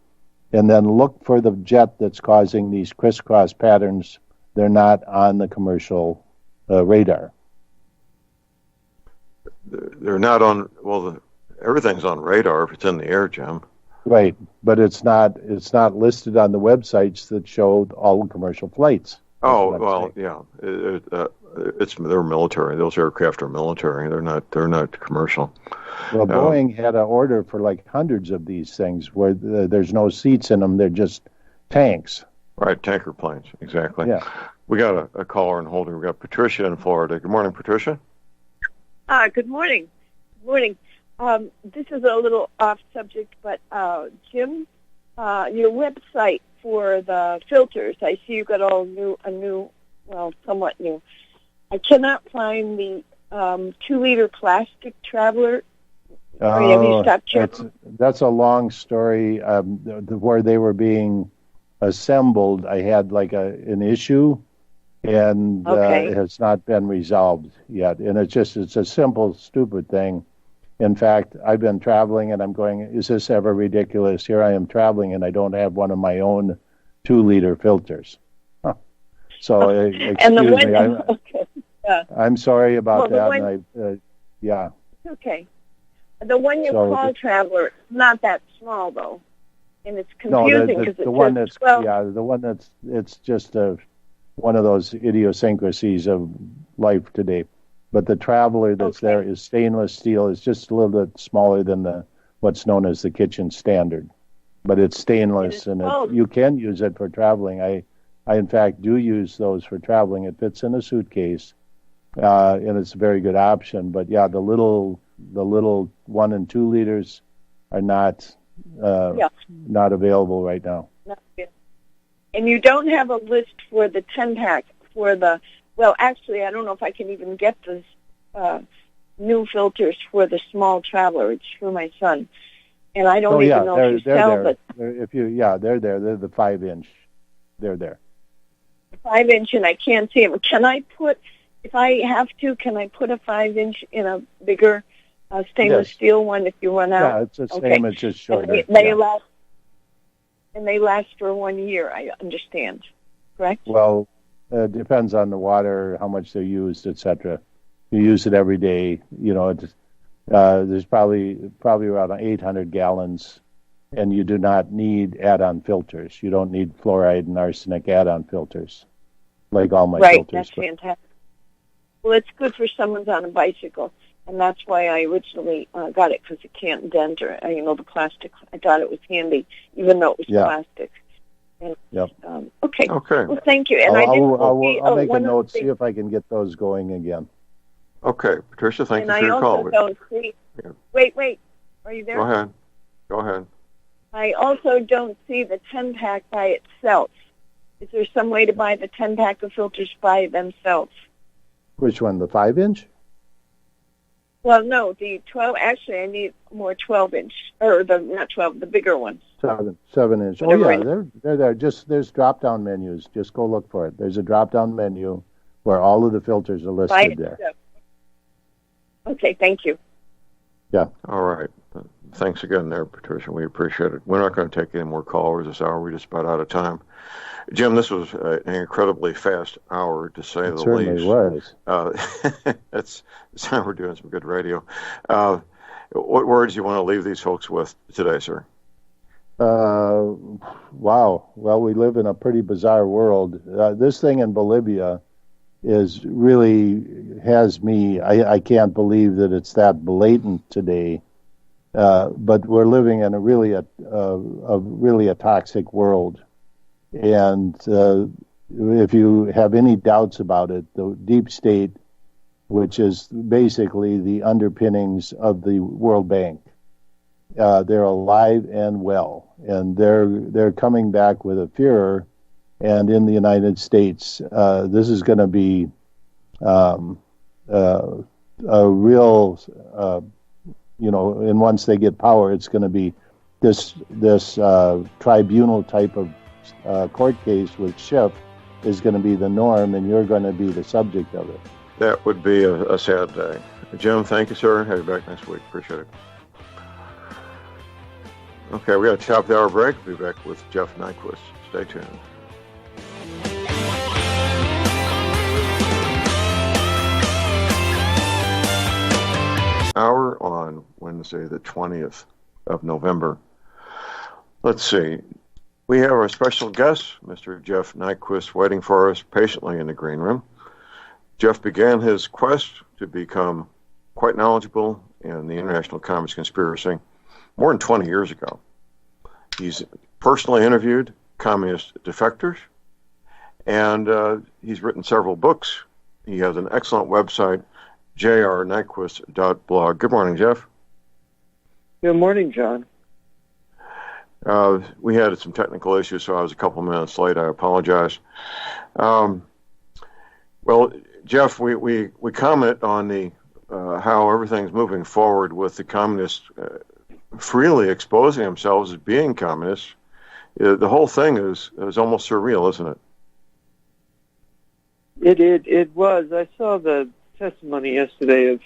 and then look for the jet that's causing these crisscross patterns. They're not on the commercial radar. They're not on. Well, everything's on radar if it's in the air, Jim. Right, but it's not listed on the websites that show all the commercial flights. Oh well, yeah. They're military. Those aircraft are military. They're not commercial. Well, Boeing had an order for like hundreds of these things where there's no seats in them. They're just tanks. Right, tanker planes. Exactly. Yeah. We got a caller in holding. We got Patricia in Florida. Good morning, Patricia. Good morning. Good morning. This is a little off subject, but Jim, your website for the filters, I see you've got somewhat new. I cannot find the 2-liter plastic traveler. Have you stopped checking? That's a long story. Where they were being assembled, I had like an issue, and it has not been resolved yet. And it's a simple, stupid thing. In fact, I've been traveling, and I'm going, is this ever ridiculous? Here I am traveling, and I don't have one of my own 2-liter filters. Huh. So, excuse me. I'm sorry about that. Okay. The one you call Traveler, not that small, though. And it's confusing because the one that's it's just one of those idiosyncrasies of life today. But the Traveler that's there is stainless steel. It's just a little bit smaller than what's known as the kitchen standard. But it's stainless, and you can use it for traveling. I in fact do use those for traveling. It fits in a suitcase, and it's a very good option. But yeah, the little 1 and 2 liters are not available right now. And you don't have a list for the 10-pack for the. Well, actually, I don't know if I can even get the new filters for the small Traveler. It's for my son, and I don't even know if you sell. But they're there. They're the 5-inch. They're there. 5-inch, and I can't see them. Can I put, if I have to, can I put a 5-inch in a bigger stainless steel one if you run out? Yeah, it's the same. It's just shorter. They last for 1 year. I understand. Correct? Well. It depends on the water, how much they're used, etc. You use it every day. There's probably around 800 gallons, and you do not need add-on filters. You don't need fluoride and arsenic add-on filters, like all my filters. Right, that's fantastic. Well, it's good for someone's on a bicycle, and that's why I originally got it, because it can't dent or, the plastic. I thought it was handy, even though it was plastic. And, okay. Well, thank you. And I'll make a note, see if I can get those going again. Okay, Patricia, thank you for your call. Wait. Are you there? Go ahead. I also don't see the 10-pack by itself. Is there some way to buy the 10-pack of filters by themselves? Which one, the 5-inch? Well, no, the 12. Actually, I need more 12-inch, or not 12, the bigger ones. 7-inch. Oh yeah, they're there. Just there's drop-down menus. Just go look for it. There's a drop-down menu where all of the filters are listed there. Okay, thank you. Yeah. All right. Thanks again there, Patricia. We appreciate it. We're not going to take any more callers this hour. We're just about out of time. Jim, this was an incredibly fast hour, to say the least. It certainly was. That's how we're doing some good radio. What words do you want to leave these folks with today, sir? Wow. Well, we live in a pretty bizarre world. This thing in Bolivia is really has me. I can't believe that it's that blatant today. But we're living in a really a toxic world. And if you have any doubts about it, the deep state, which is basically the underpinnings of the World Bank, they're alive and well, and they're coming back with a furor. And in the United States, this is going to be a real, and once they get power, it's going to be this tribunal type of court case with Schiff is going to be the norm, and you're going to be the subject of it. That would be a sad day. Jim, thank you, sir. Have you back next week. Appreciate it. Okay, we got a top of the hour break. We'll be back with Jeff Nyquist. Stay tuned. Hour on Wednesday, the 20th of November. Let's see. We have our special guest, Mr. Jeff Nyquist, waiting for us patiently in the green room. Jeff began his quest to become quite knowledgeable in the international communist conspiracy more than 20 years ago. He's personally interviewed communist defectors, and he's written several books. He has an excellent website, jrnyquist.blog. Good morning, Jeff. Good morning, John. We had some technical issues, so I was a couple minutes late. I apologize. Well, Jeff, we comment on the how everything's moving forward with the communists freely exposing themselves as being communists. The whole thing is almost surreal, isn't it? It was. I saw the testimony yesterday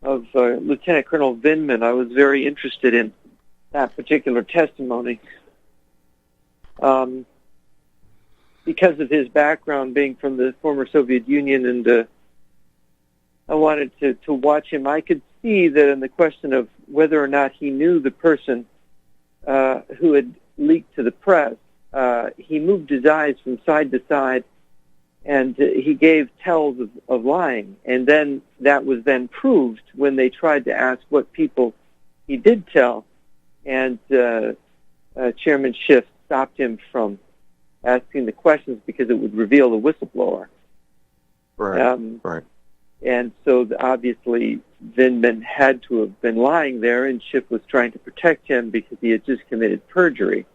of Lieutenant Colonel Vindman. I was very interested in that particular testimony because of his background being from the former Soviet Union, and I wanted to watch him. I could see that in the question of whether or not he knew the person who had leaked to the press, he moved his eyes from side to side, and he gave tells of lying. And then that was then proved when they tried to ask what people he did tell, and Chairman Schiff stopped him from asking the questions because it would reveal the whistleblower. Right, right. And so obviously Vindman had to have been lying there, and Schiff was trying to protect him because he had just committed perjury,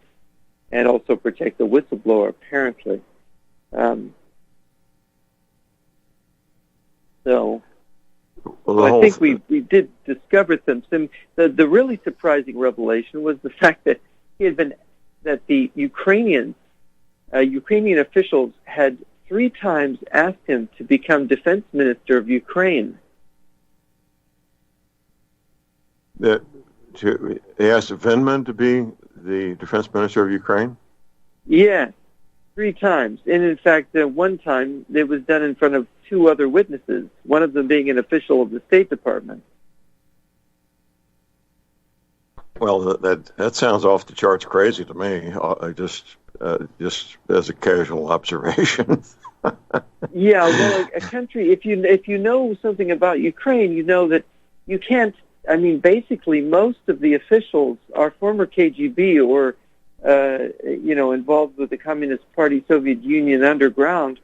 and also protect the whistleblower, apparently. I think we did discover some. The really surprising revelation was the fact that the Ukrainian officials had 3 times asked him to become defense minister of Ukraine. They asked Vindman to be the defense minister of Ukraine? Yes, 3 times. And in fact, one time it was done in front of 2 other witnesses, one of them being an official of the State Department. Well, that sounds off the charts crazy to me. Just as a casual observation. Yeah, well, a country. If you know something about Ukraine, you know that you can't. I mean, basically, most of the officials are former KGB or involved with the Communist Party, Soviet Union underground,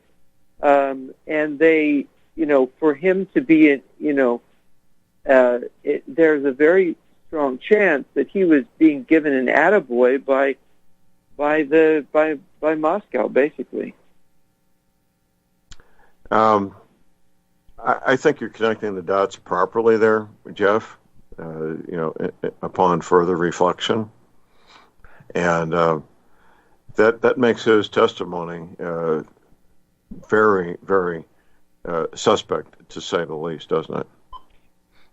and they, for him to be, there's a very strong chance that he was being given an attaboy by Moscow, basically. I think you're connecting the dots properly there, Jeff. Upon further reflection, and that makes his testimony very, very suspect, to say the least, doesn't it?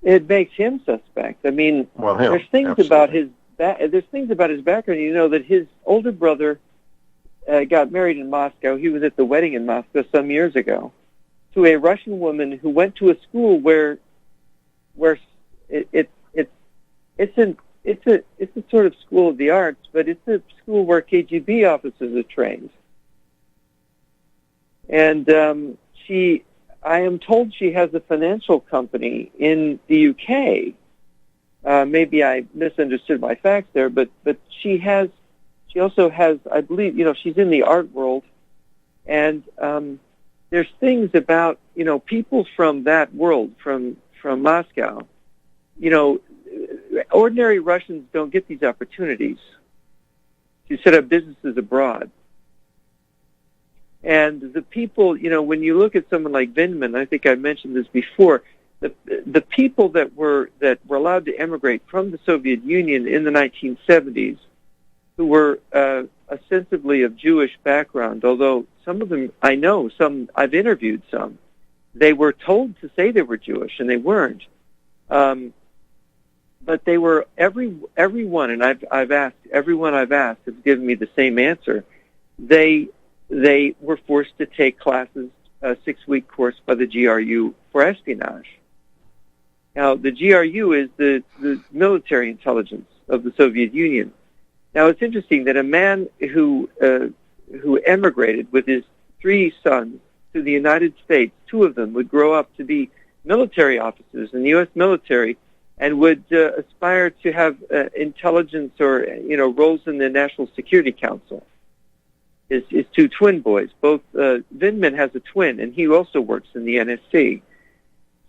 It makes him suspect. I mean, there's things about his background. You know that his older brother got married in Moscow. He was at the wedding in Moscow some years ago to a Russian woman who went to a school where it's a sort of school of the arts, but it's a school where KGB officers are trained. And I am told she has a financial company in the UK. Maybe I misunderstood my facts there, but she also has, I believe, she's in the art world, and there's things about, people from that world, from Moscow, ordinary Russians don't get these opportunities to set up businesses abroad. And the people, when you look at someone like Vindman, I think I mentioned this before, the people that were allowed to emigrate from the Soviet Union in the 1970s, who were ostensibly of Jewish background, although some of them I know, some I've interviewed some, they were told to say they were Jewish, and they weren't. But they were everyone, and I've asked everyone I've asked has given me the same answer. They were forced to take classes, a 6-week course by the GRU for espionage. Now, the GRU is the military intelligence of the Soviet Union. Now, it's interesting that a man who emigrated with his 3 sons to the United States, 2 of them would grow up to be military officers in the U.S. military, and would aspire to have intelligence or roles in the National Security Council. His 2 twin boys, both Vindman has a twin, and he also works in the NSC.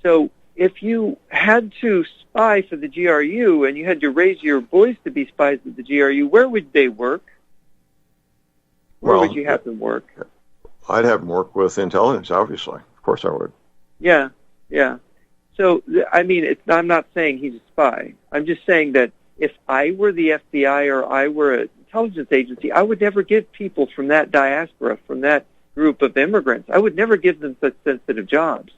So if you had to spy for the GRU and you had to raise your boys to be spies of the GRU, where would they work? Where would you have them work? I'd have them work with intelligence, obviously. Of course I would. Yeah. So, I mean, I'm not saying he's a spy. I'm just saying that if I were the FBI or I were an intelligence agency, I would never give people from that diaspora, from that group of immigrants, I would never give them such sensitive jobs.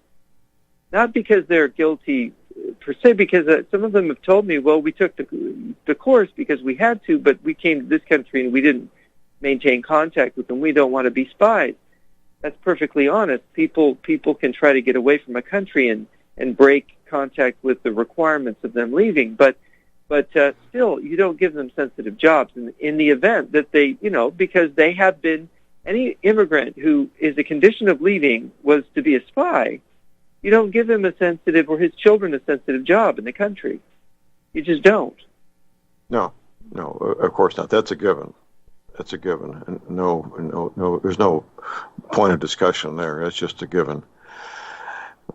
Not because they're guilty per se, because some of them have told me, well, we took the course because we had to, but we came to this country and we didn't maintain contact with them. We don't want to be spies. That's perfectly honest. People can try to get away from a country and break contact with the requirements of them leaving, but still, you don't give them sensitive jobs in the event that they, because they have been, any immigrant who is a condition of leaving was to be a spy, you don't give him a sensitive, or his children a sensitive job in the country. You just don't. No, of course not. That's a given. That's a given. And no, there's no point of discussion there. It's just a given.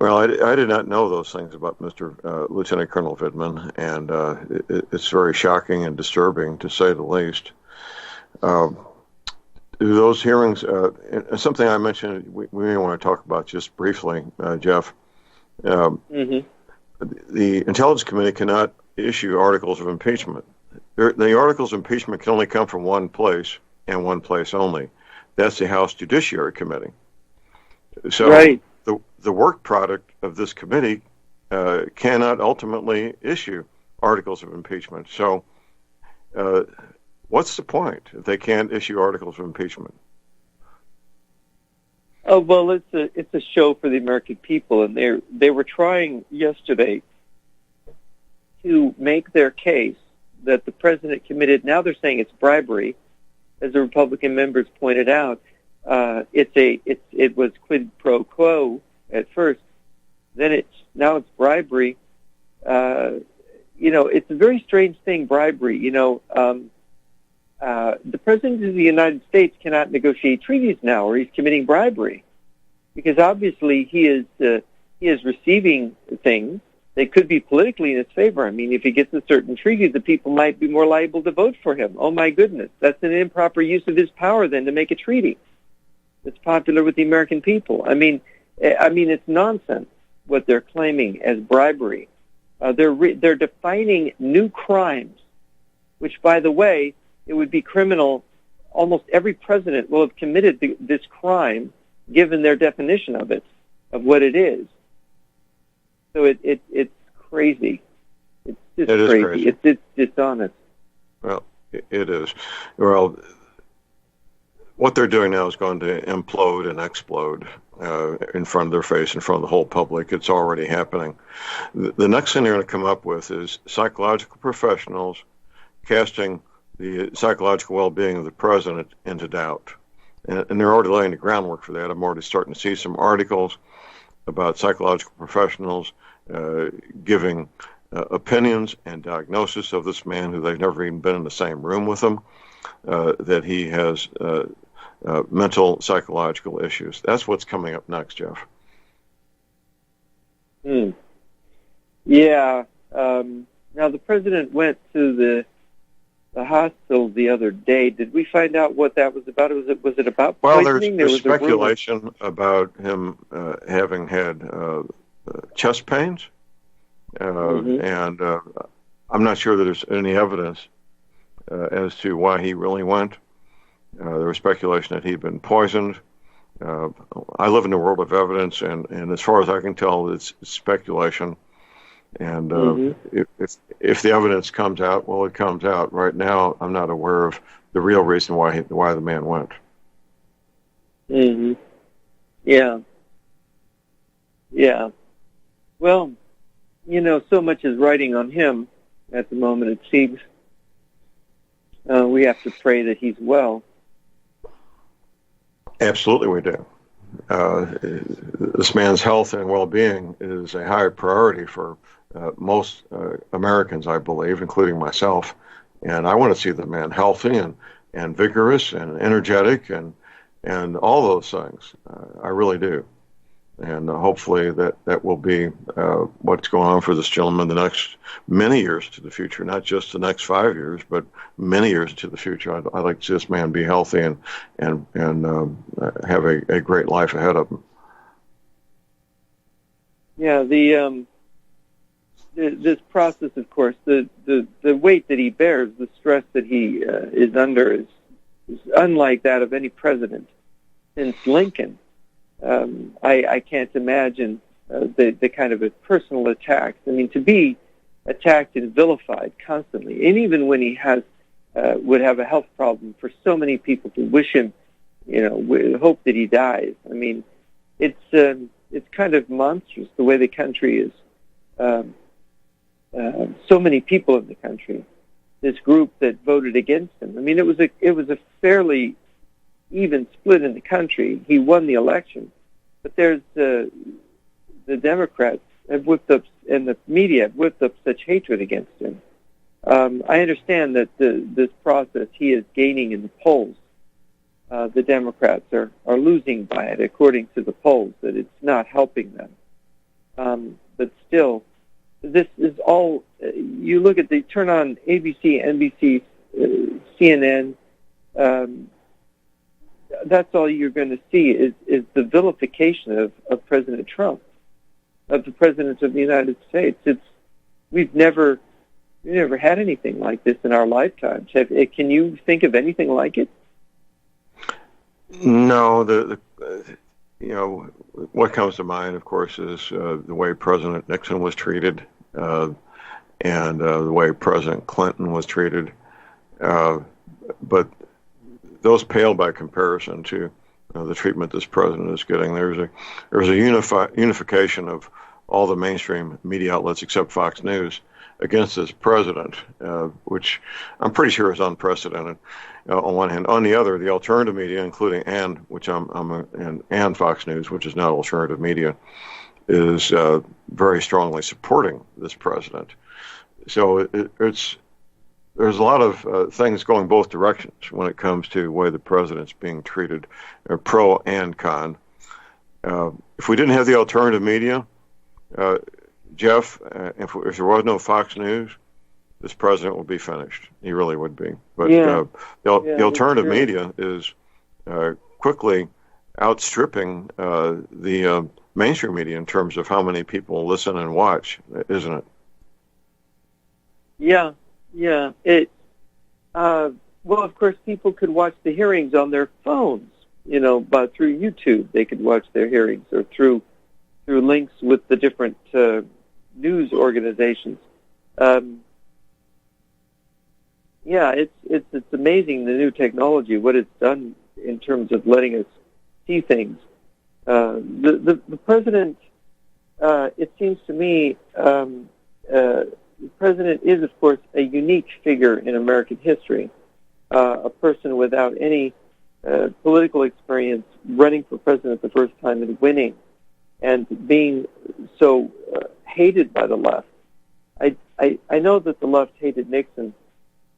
Well, I did not know those things about Mr. Lieutenant Colonel Vindman, and it's very shocking and disturbing, to say the least. Those hearings, something I mentioned, we may want to talk about just briefly, Jeff. The Intelligence Committee cannot issue articles of impeachment. The articles of impeachment can only come from one place, and one place only. That's the House Judiciary Committee. So right. The work product of this committee cannot ultimately issue articles of impeachment. So what's the point if they can't issue articles of impeachment? Oh, well, it's a show for the American people, and they were trying yesterday to make their case that the president committed, now they're saying it's bribery, as the Republican members pointed out. It was quid pro quo at first, then now it's bribery. It's a very strange thing, bribery. The president of the United States cannot negotiate treaties now, or he's committing bribery, because obviously he is receiving things that could be politically in his favor. I mean, if he gets a certain treaty, the people might be more liable to vote for him. Oh my goodness, that's an improper use of his power then to make a treaty that's popular with the American people. I mean, it's nonsense. what they're claiming as bribery. They're defining new crimes, which, by the way, it would be criminal. Almost every president will have committed this crime, given their definition of it, of what it is. So it's crazy. It's just crazy. It's dishonest. Well, it is. Well, what they're doing now is going to implode and explode in front of their face, in front of the whole public. It's already happening. The next thing they're going to come up with is psychological professionals casting the psychological well-being of the president into doubt. And they're already laying the groundwork for that. I'm already starting to see some articles about psychological professionals giving opinions and diagnosis of this man who they've never even been in the same room with him, that he has mental, psychological issues. That's what's coming up next, Jeff. Yeah. Now, the president went to the hospital the other day. Did we find out what that was about? Was it about poisoning? Well, there's speculation about him having had chest pains, and I'm not sure that there's any evidence as to why he really went. There was speculation that he'd been poisoned. I live in the world of evidence, and as far as I can tell, it's speculation. And if the evidence comes out, well, it comes out. Right now, I'm not aware of the real reason why the man went. Yeah. Well, so much is riding on him at the moment, it seems. We have to pray that he's well. Absolutely, we do. This man's health and well-being is a high priority for most Americans, I believe, including myself. And I want to see the man healthy and vigorous and energetic and all those things. I really do. And hopefully that will be what's going on for this gentleman the next many years to the future, not just the next 5 years, but many years into the future. I'd like to see this man be healthy and have a great life ahead of him. Yeah, this process, of course, the weight that he bears, the stress that he is under is unlike that of any president since Lincoln. I can't imagine the kind of a personal attacks. I mean, to be attacked and vilified constantly, and even when he would have a health problem, for so many people to wish him, hope that he dies. I mean, it's kind of monstrous the way the country is. So many people in the country, this group that voted against him. I mean, it was a fairly even split in the country. He won the election, but there's the Democrats have whipped up, and the media have whipped up such hatred against him. I understand that this process he is gaining in the polls. The Democrats are losing by it, according to the polls, that it's not helping them. But still, this is all, you look at turn on ABC, NBC, CNN, that's all you're going to see is the vilification of President Trump, of the President of the United States. We've never had anything like this in our lifetimes. Can you think of anything like it? No, what comes to mind, of course, is the way President Nixon was treated, and the way President Clinton was treated. But those pale by comparison to the treatment this president is getting. There's a unification of all the mainstream media outlets except Fox News against this president, which I'm pretty sure is unprecedented. On one hand, on the other, the alternative media, including and Fox News, which is not alternative media, is very strongly supporting this president. So there's a lot of things going both directions when it comes to the way the president's being treated, pro and con. If we didn't have the alternative media, Jeff, if there was no Fox News, this president would be finished. He really would be. But the alternative media is quickly outstripping the mainstream media in terms of how many people listen and watch, isn't it? Yeah. Well, of course, people could watch the hearings on their phones, but through YouTube they could watch their hearings, or through links with the different news organizations. It's amazing, the new technology, what it's done in terms of letting us see things. The president, it seems to me, the president is, of course, a unique figure in American history, a person without any political experience running for president the first time and winning, and being so hated by the left. I know that the left hated Nixon,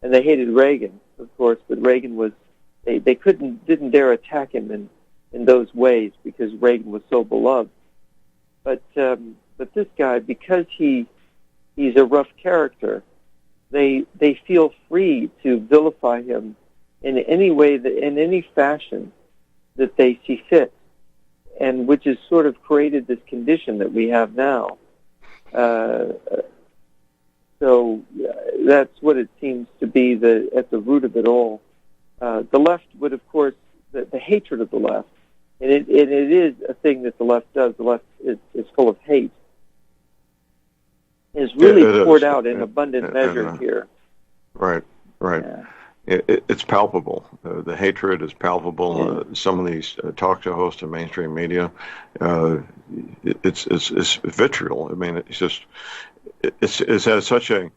and they hated Reagan, of course, but Reagan was, they didn't dare attack him in those ways because Reagan was so beloved. But this guy, because he's a rough character, they feel free to vilify him in any way, in any fashion that they see fit, and which has sort of created this condition that we have now. So that's what it seems to be at the root of it all. The left would, of course, the hatred of the left, and it is a thing that the left does. The left is full of hate. Is really poured out in abundant measure here. Right. Yeah. It's palpable. The hatred is palpable. Some of these talk show hosts in mainstream media, it's vitriol. I mean, it's at such a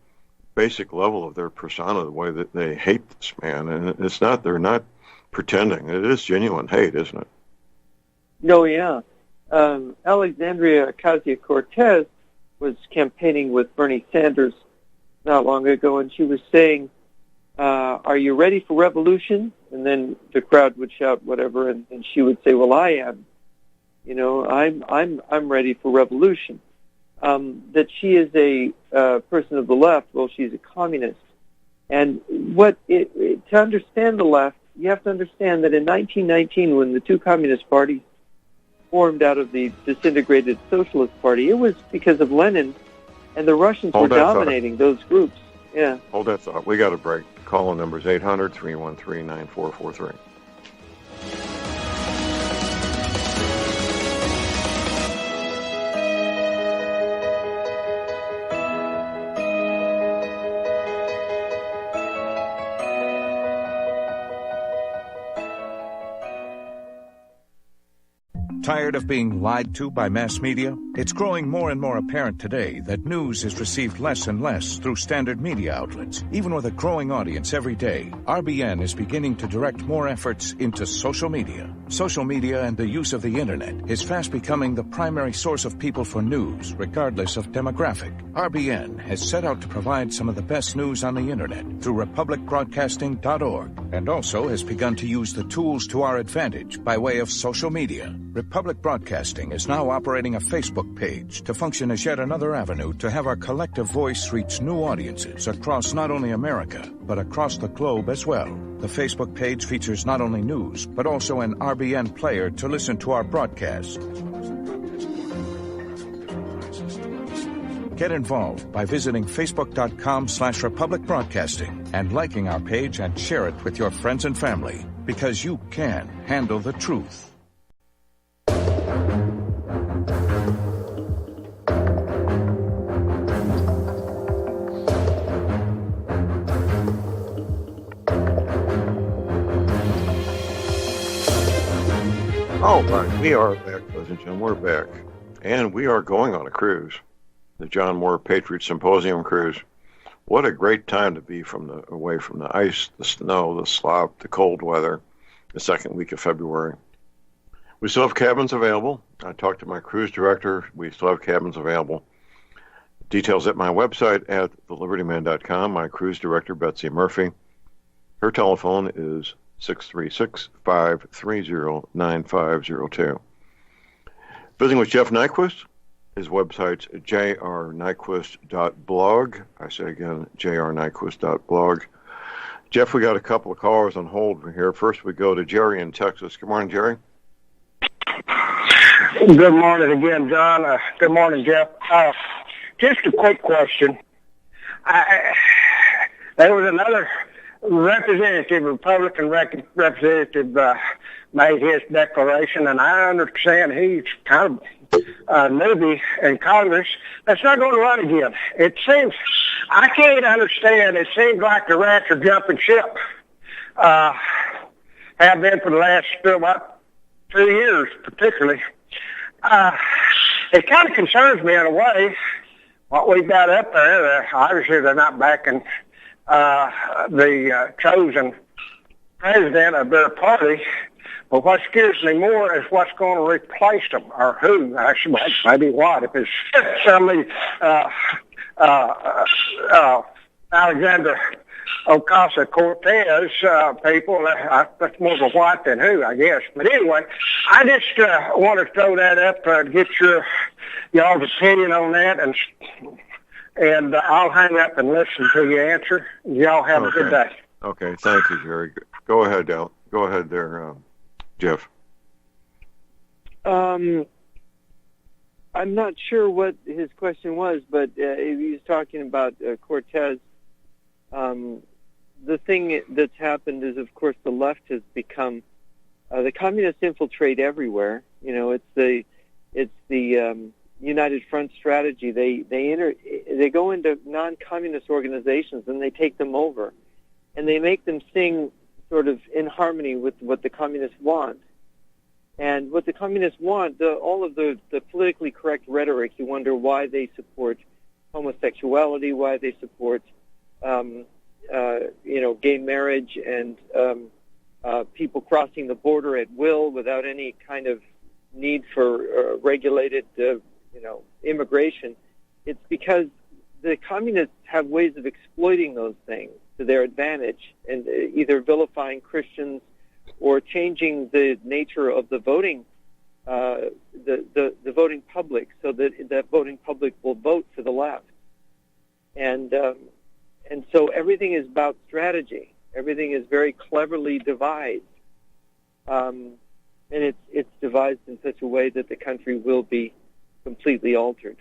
basic level of their persona, the way that they hate this man, and they're not pretending. It is genuine hate, isn't it? No, yeah. Alexandria Ocasio-Cortez was campaigning with Bernie Sanders not long ago, and she was saying, are you ready for revolution? And then the crowd would shout whatever, and she would say, well, I am. I'm ready for revolution. That she is a person of the left, well, she's a communist. And to understand the left, you have to understand that in 1919, when the two communist parties formed out of the disintegrated Socialist Party, it was because of Lenin, and the Russians were dominating those groups. Yeah. Hold that thought. We got a break. Call-in number is 800-313-9443. Tired of being lied to by mass media? It's growing more and more apparent today that news is received less and less through standard media outlets. Even with a growing audience every day, RBN is beginning to direct more efforts into social media. Social media and the use of the internet is fast becoming the primary source of people for news, regardless of demographic. RBN has set out to provide some of the best news on the internet through republicbroadcasting.org, and also has begun to use the tools to our advantage by way of social media. Republic Broadcasting is now operating a Facebook page to function as yet another avenue to have our collective voice reach new audiences across not only America, but across the globe as well. The Facebook page features not only news, but also an RBN player to listen to our broadcasts. Get involved by visiting facebook.com/Republic Broadcasting and liking our page and share it with your friends and family, because you can handle the truth. All right, we are back, ladies and gentlemen. We're back. And we are going on a cruise, the John Moore Patriot Symposium cruise. What a great time to be away from the ice, the snow, the slop, the cold weather, the second week of February. We still have cabins available. I talked to my cruise director. We still have cabins available. Details at my website at thelibertyman.com. My cruise director, Betsy Murphy. Her telephone is 636-530-9502. Visiting with Jeff Nyquist. His website's jrnyquist.blog. I say again, jrnyquist.blog. Jeff, we got a couple of callers on hold from here. First, we go to Jerry in Texas. Good morning, Jerry. Good morning again, John. Good morning, Jeff. Just a quick question. There was another representative, Republican representative, made his declaration, and I understand he's kind of newbie in Congress that's not going to run again. It seems, I can't understand, it seems like the rats are jumping ship. Have been for the last about 2 years, particularly. It kind of concerns me in a way, what we've got up there. Obviously, they're not backing the chosen president of their party. But what scares me more is what's going to replace them, or who, actually, maybe what. If it's somebody, Alexander Ocasio-Cortez people, that's more of a what than who, I guess. But anyway, I just want to throw that up to get y'all's opinion on that, and I'll hang up and listen to you answer. Y'all have a good day. Okay, thank you, Jerry. Go ahead, Del. Go ahead there, Jeff. I'm not sure what his question was, but he was talking about Cortez. The thing that's happened is, of course, the left has become the communists infiltrate everywhere. You know, it's the United Front strategy. They go into non-communist organizations and they take them over, and they make them sing sort of in harmony with what the communists want. And what the communists want, all of the politically correct rhetoric, you wonder why they support homosexuality, why they support gay marriage and people crossing the border at will without any kind of need for regulated, immigration. It's because the communists have ways of exploiting those things to their advantage, and either vilifying Christians or changing the nature of the voting, the voting public, so that voting public will vote for the left. And so everything is about strategy. Everything is very cleverly devised, and it's devised in such a way that the country will be completely altered.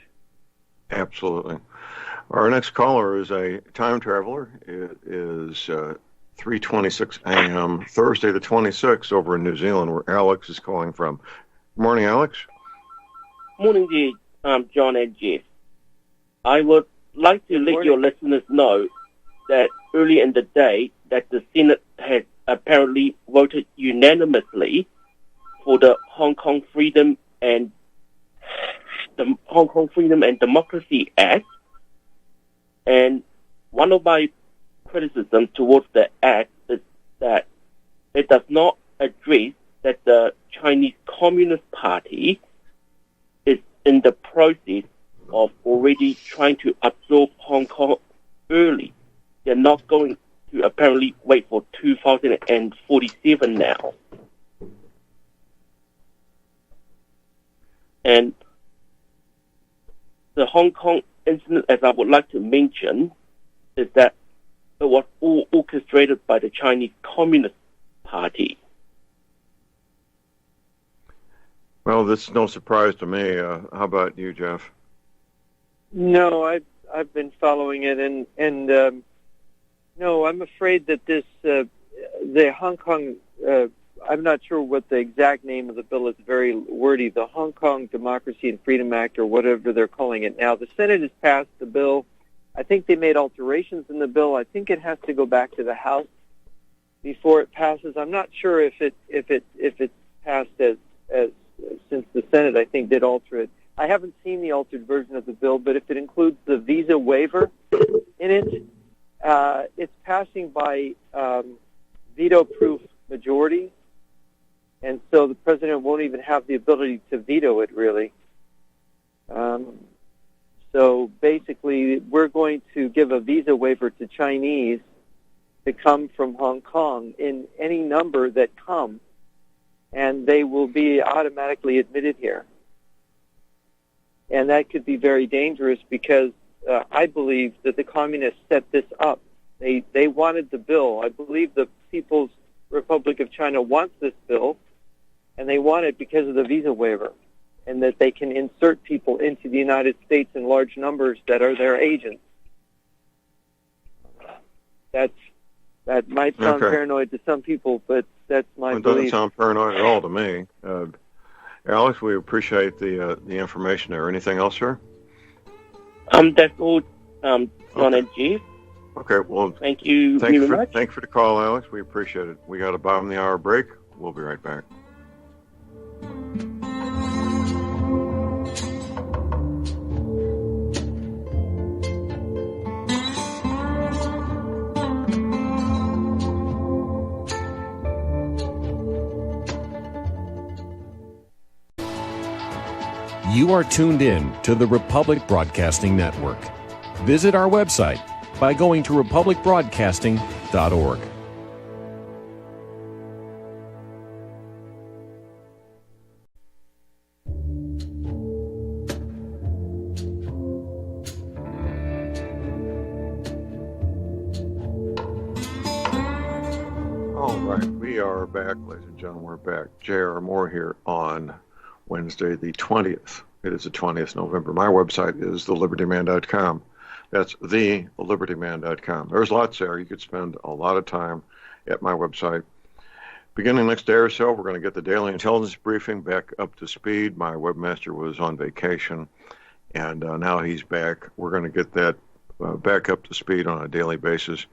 Absolutely. Our next caller is a time traveler. It is 3:26 a.m. Thursday the 26th over in New Zealand, where Alex is calling from. Good morning, Alex. Morning, John and Jeff. I would like to let your listeners know that early in the day that the Senate has apparently voted unanimously for the Hong Kong Freedom and Democracy Act. And one of my criticisms towards the act is that it does not address that the Chinese Communist Party is in the process of already trying to absorb Hong Kong early. They're not going to apparently wait for 2047 now. And the Hong Kong incident, as I would like to mention, is that it was all orchestrated by the Chinese Communist Party. Well, this is no surprise to me. How about you, Jeff? No, I've been following it, and no, I'm afraid that this the Hong Kong. I'm not sure what the exact name of the bill is. Very wordy. The Hong Kong Democracy and Freedom Act, or whatever they're calling it now. The Senate has passed the bill. I think they made alterations in the bill. I think it has to go back to the House before it passes. I'm not sure if it's passed as since the Senate, I think, did alter it. I haven't seen the altered version of the bill, but if it includes the visa waiver in it, it's passing by veto-proof majority, and so the president won't even have the ability to veto it, really. So basically, we're going to give a visa waiver to Chinese to come from Hong Kong in any number that come, and they will be automatically admitted here. And that could be very dangerous because I believe that the communists set this up. They wanted the bill. I believe the People's Republic of China wants this bill, and they want it because of the visa waiver. and that they can insert people into the United States in large numbers that are their agents. That might sound paranoid to some people, but that's my belief. It doesn't sound paranoid at all to me. Alex, we appreciate the information there. Anything else, sir? That's all, John and Jeff. Okay, well, thank you very much. Thanks for the call, Alex. We appreciate it. We got a bottom of the hour break. We'll be right back. You are tuned in to the Republic Broadcasting Network. Visit our website by going to republicbroadcasting.org. All right, we are back, ladies and gentlemen. We're back. J.R. Moore here on Wednesday, the 20th. It is the 20th of November. My website is thelibertyman.com. That's thelibertyman.com. There's lots there. You could spend a lot of time at my website. Beginning next day or so, we're going to get the daily intelligence briefing back up to speed. My webmaster was on vacation, and now he's back. We're going to get that back up to speed on a daily basis.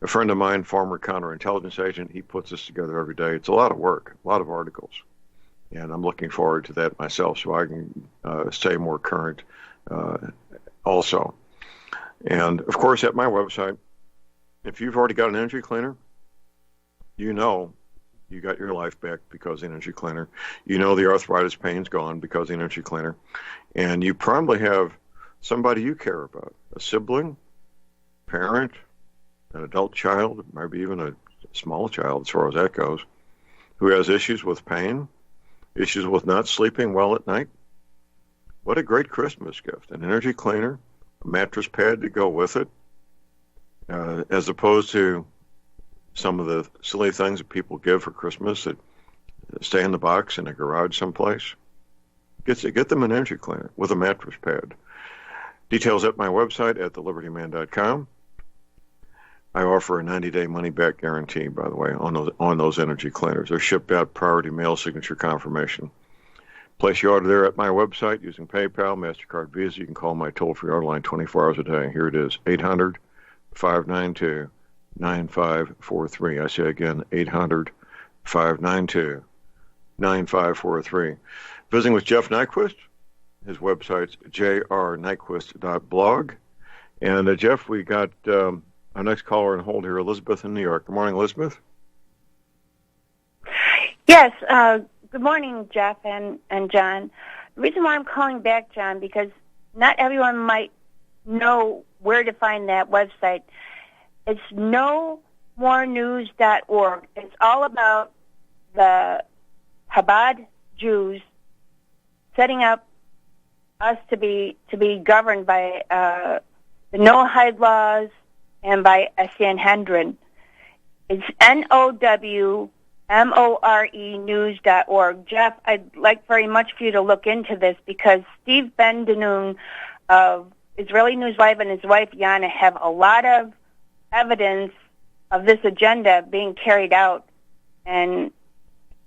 A friend of mine, former counterintelligence agent, he puts this together every day. It's a lot of work, a lot of articles. And I'm looking forward to that myself so I can stay more current also. And, of course, at my website, if you've already got an energy cleaner, you know you got your life back because of the energy cleaner. You know the arthritis pain's gone because of the energy cleaner. And you probably have somebody you care about, a sibling, parent, an adult child, maybe even a small child as far as that goes, who has issues with pain, issues with not sleeping well at night. What a great Christmas gift. An energy cleaner, a mattress pad to go with it, as opposed to some of the silly things that people give for Christmas that stay in the box in a garage someplace. Get them an energy cleaner with a mattress pad. Details at my website at thelibertyman.com. I offer a 90-day money-back guarantee, by the way, on those energy cleaners. They're shipped out priority mail signature confirmation. Place your order there at my website using PayPal, MasterCard, Visa. You can call my toll-free order line 24 hours a day. Here it is, 800-592-9543. I say again, 800-592-9543. Visiting with Jeff Nyquist. His website's jrnyquist.blog. And Jeff, we got our next caller on hold here, Elizabeth in New York. Good morning, Elizabeth. Yes, good morning, Jeff and John. The reason why I'm calling back, John, because not everyone might know where to find that website. It's nomorenews.org. It's all about the Chabad Jews setting up us to be governed by the Noahide laws and by a Sanhedrin. It's NOWMORE news.org. Jeff, I'd like very much for you to look into this because Steve Ben-Danoon of Israeli News Live and his wife Yana have a lot of evidence of this agenda being carried out, and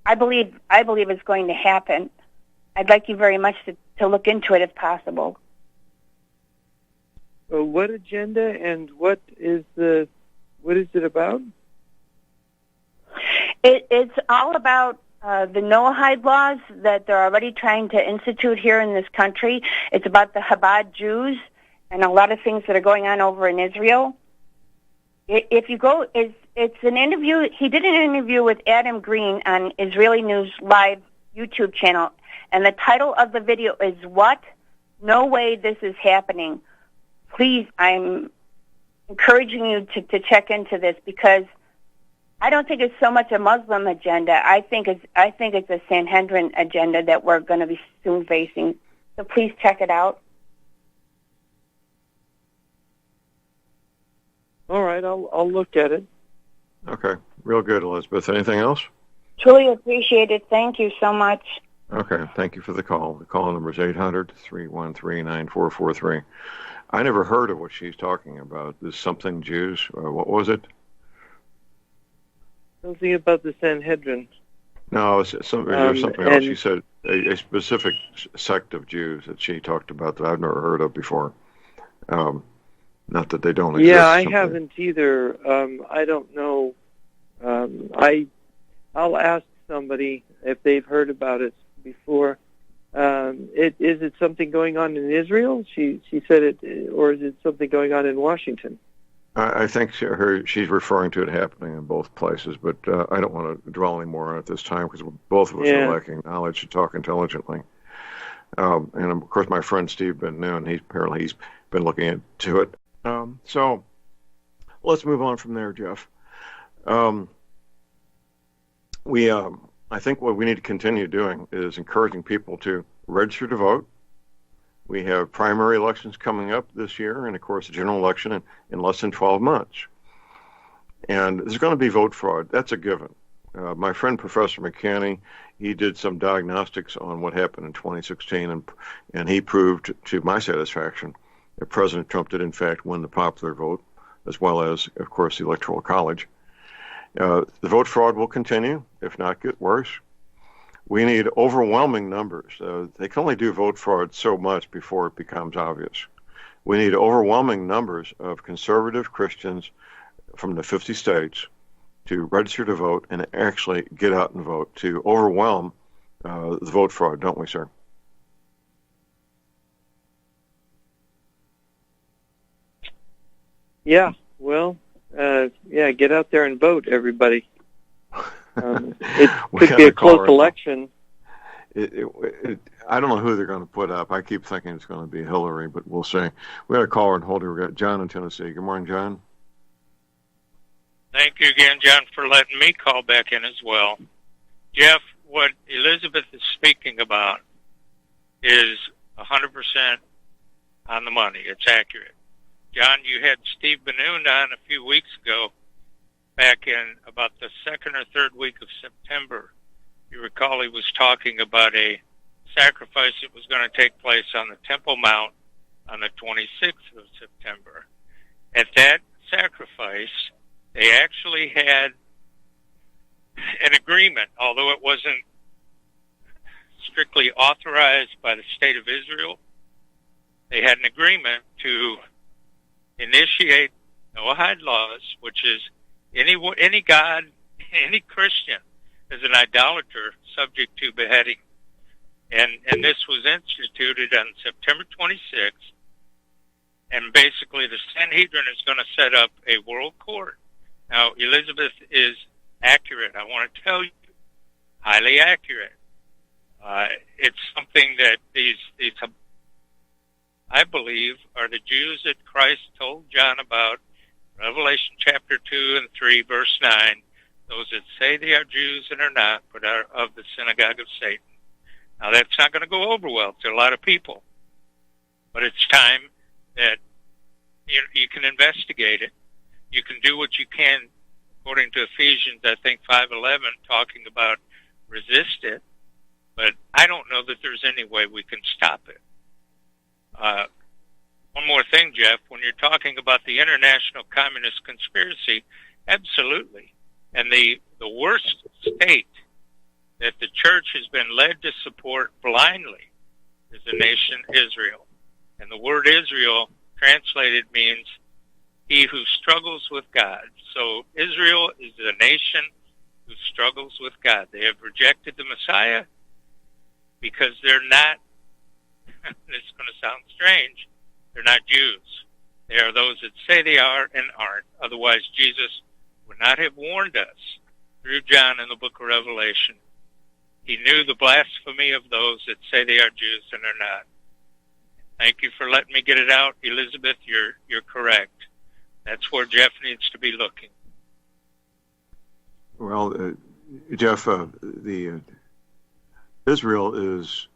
I believe it's going to happen. I'd like you very much to look into it if possible. What agenda and what is it about? It's all about the Noahide laws that they're already trying to institute here in this country. It's about the Chabad Jews and a lot of things that are going on over in Israel. If you go, it's an interview. He did an interview with Adam Green on Israeli News Live YouTube channel, and the title of the video is "What? No way this is happening." Please, I'm encouraging you to check into this because I don't think it's so much a Muslim agenda. I think it's a Sanhedrin agenda that we're going to be soon facing. So please check it out. All right, I'll look at it. Okay, real good, Elizabeth. Anything else? Truly appreciate it. Thank you so much. Okay, thank you for the call. The call number is 800-313-9443. I never heard of what she's talking about. This something Jews. What was it? Something about the Sanhedrin. No, there's something else. She said a specific sect of Jews that she talked about that I've never heard of before. Not that they don't exist. Yeah, I haven't either. I don't know. I'll ask somebody if they've heard about it before. Is it something going on in Israel? She said it, or is it something going on in Washington? I think she's referring to it happening in both places, but I don't want to dwell any more on it this time because both of us are lacking knowledge to talk intelligently. And of course, my friend Steve Ben Noon, he's been looking into it. So let's move on from there, Jeff. I think what we need to continue doing is encouraging people to register to vote. We have primary elections coming up this year, and of course, the general election in less than 12 months. And there's going to be vote fraud. That's a given. My friend, Professor McCanney, he did some diagnostics on what happened in 2016, and he proved, to my satisfaction, that President Trump did, in fact, win the popular vote, as well as, of course, the Electoral College. The vote fraud will continue, if not get worse. We need overwhelming numbers. They can only do vote fraud so much before it becomes obvious. We need overwhelming numbers of conservative Christians from the 50 states to register to vote and actually get out and vote to overwhelm the vote fraud, don't we, sir? Yeah, well, get out there and vote, everybody. It could be a close election. I don't know who they're going to put up. I keep thinking it's going to be Hillary, but we'll see. We got a caller on hold here. We got John in Tennessee. Good morning, John. Thank you again, John, for letting me call back in as well. Jeff, what Elizabeth is speaking about is 100% on the money. It's accurate. John, you had Steve Benoon on a few weeks ago, back in about the second or third week of September. You recall he was talking about a sacrifice that was going to take place on the Temple Mount on the 26th of September. At that sacrifice, they actually had an agreement, although it wasn't strictly authorized by the State of Israel. They had an agreement to initiate Noahide laws, which is any God, any Christian is an idolater subject to beheading. And this was instituted on September 26th, and basically the Sanhedrin is going to set up a world court. Now, Elizabeth is accurate. I want to tell you, highly accurate. It's something that these I believe, are the Jews that Christ told John about, Revelation chapter 2 and 3, verse 9, those that say they are Jews and are not, but are of the synagogue of Satan. Now, that's not going to go over well to a lot of people, but it's time that you can investigate it. You can do what you can, according to Ephesians, I think 5:11, talking about resist it, but I don't know that there's any way we can stop it. One more thing, Jeff, when you're talking about the international communist conspiracy, absolutely. And the worst state that the church has been led to support blindly is the nation Israel. And the word Israel translated means he who struggles with God. So Israel is the nation who struggles with God. They have rejected the Messiah because they're not, this is going to sound strange, they're not Jews. They are those that say they are and aren't. Otherwise, Jesus would not have warned us through John in the book of Revelation. He knew the blasphemy of those that say they are Jews and are not. Thank you for letting me get it out. Elizabeth, you're correct. That's where Jeff needs to be looking. Well, Jeff, Israel is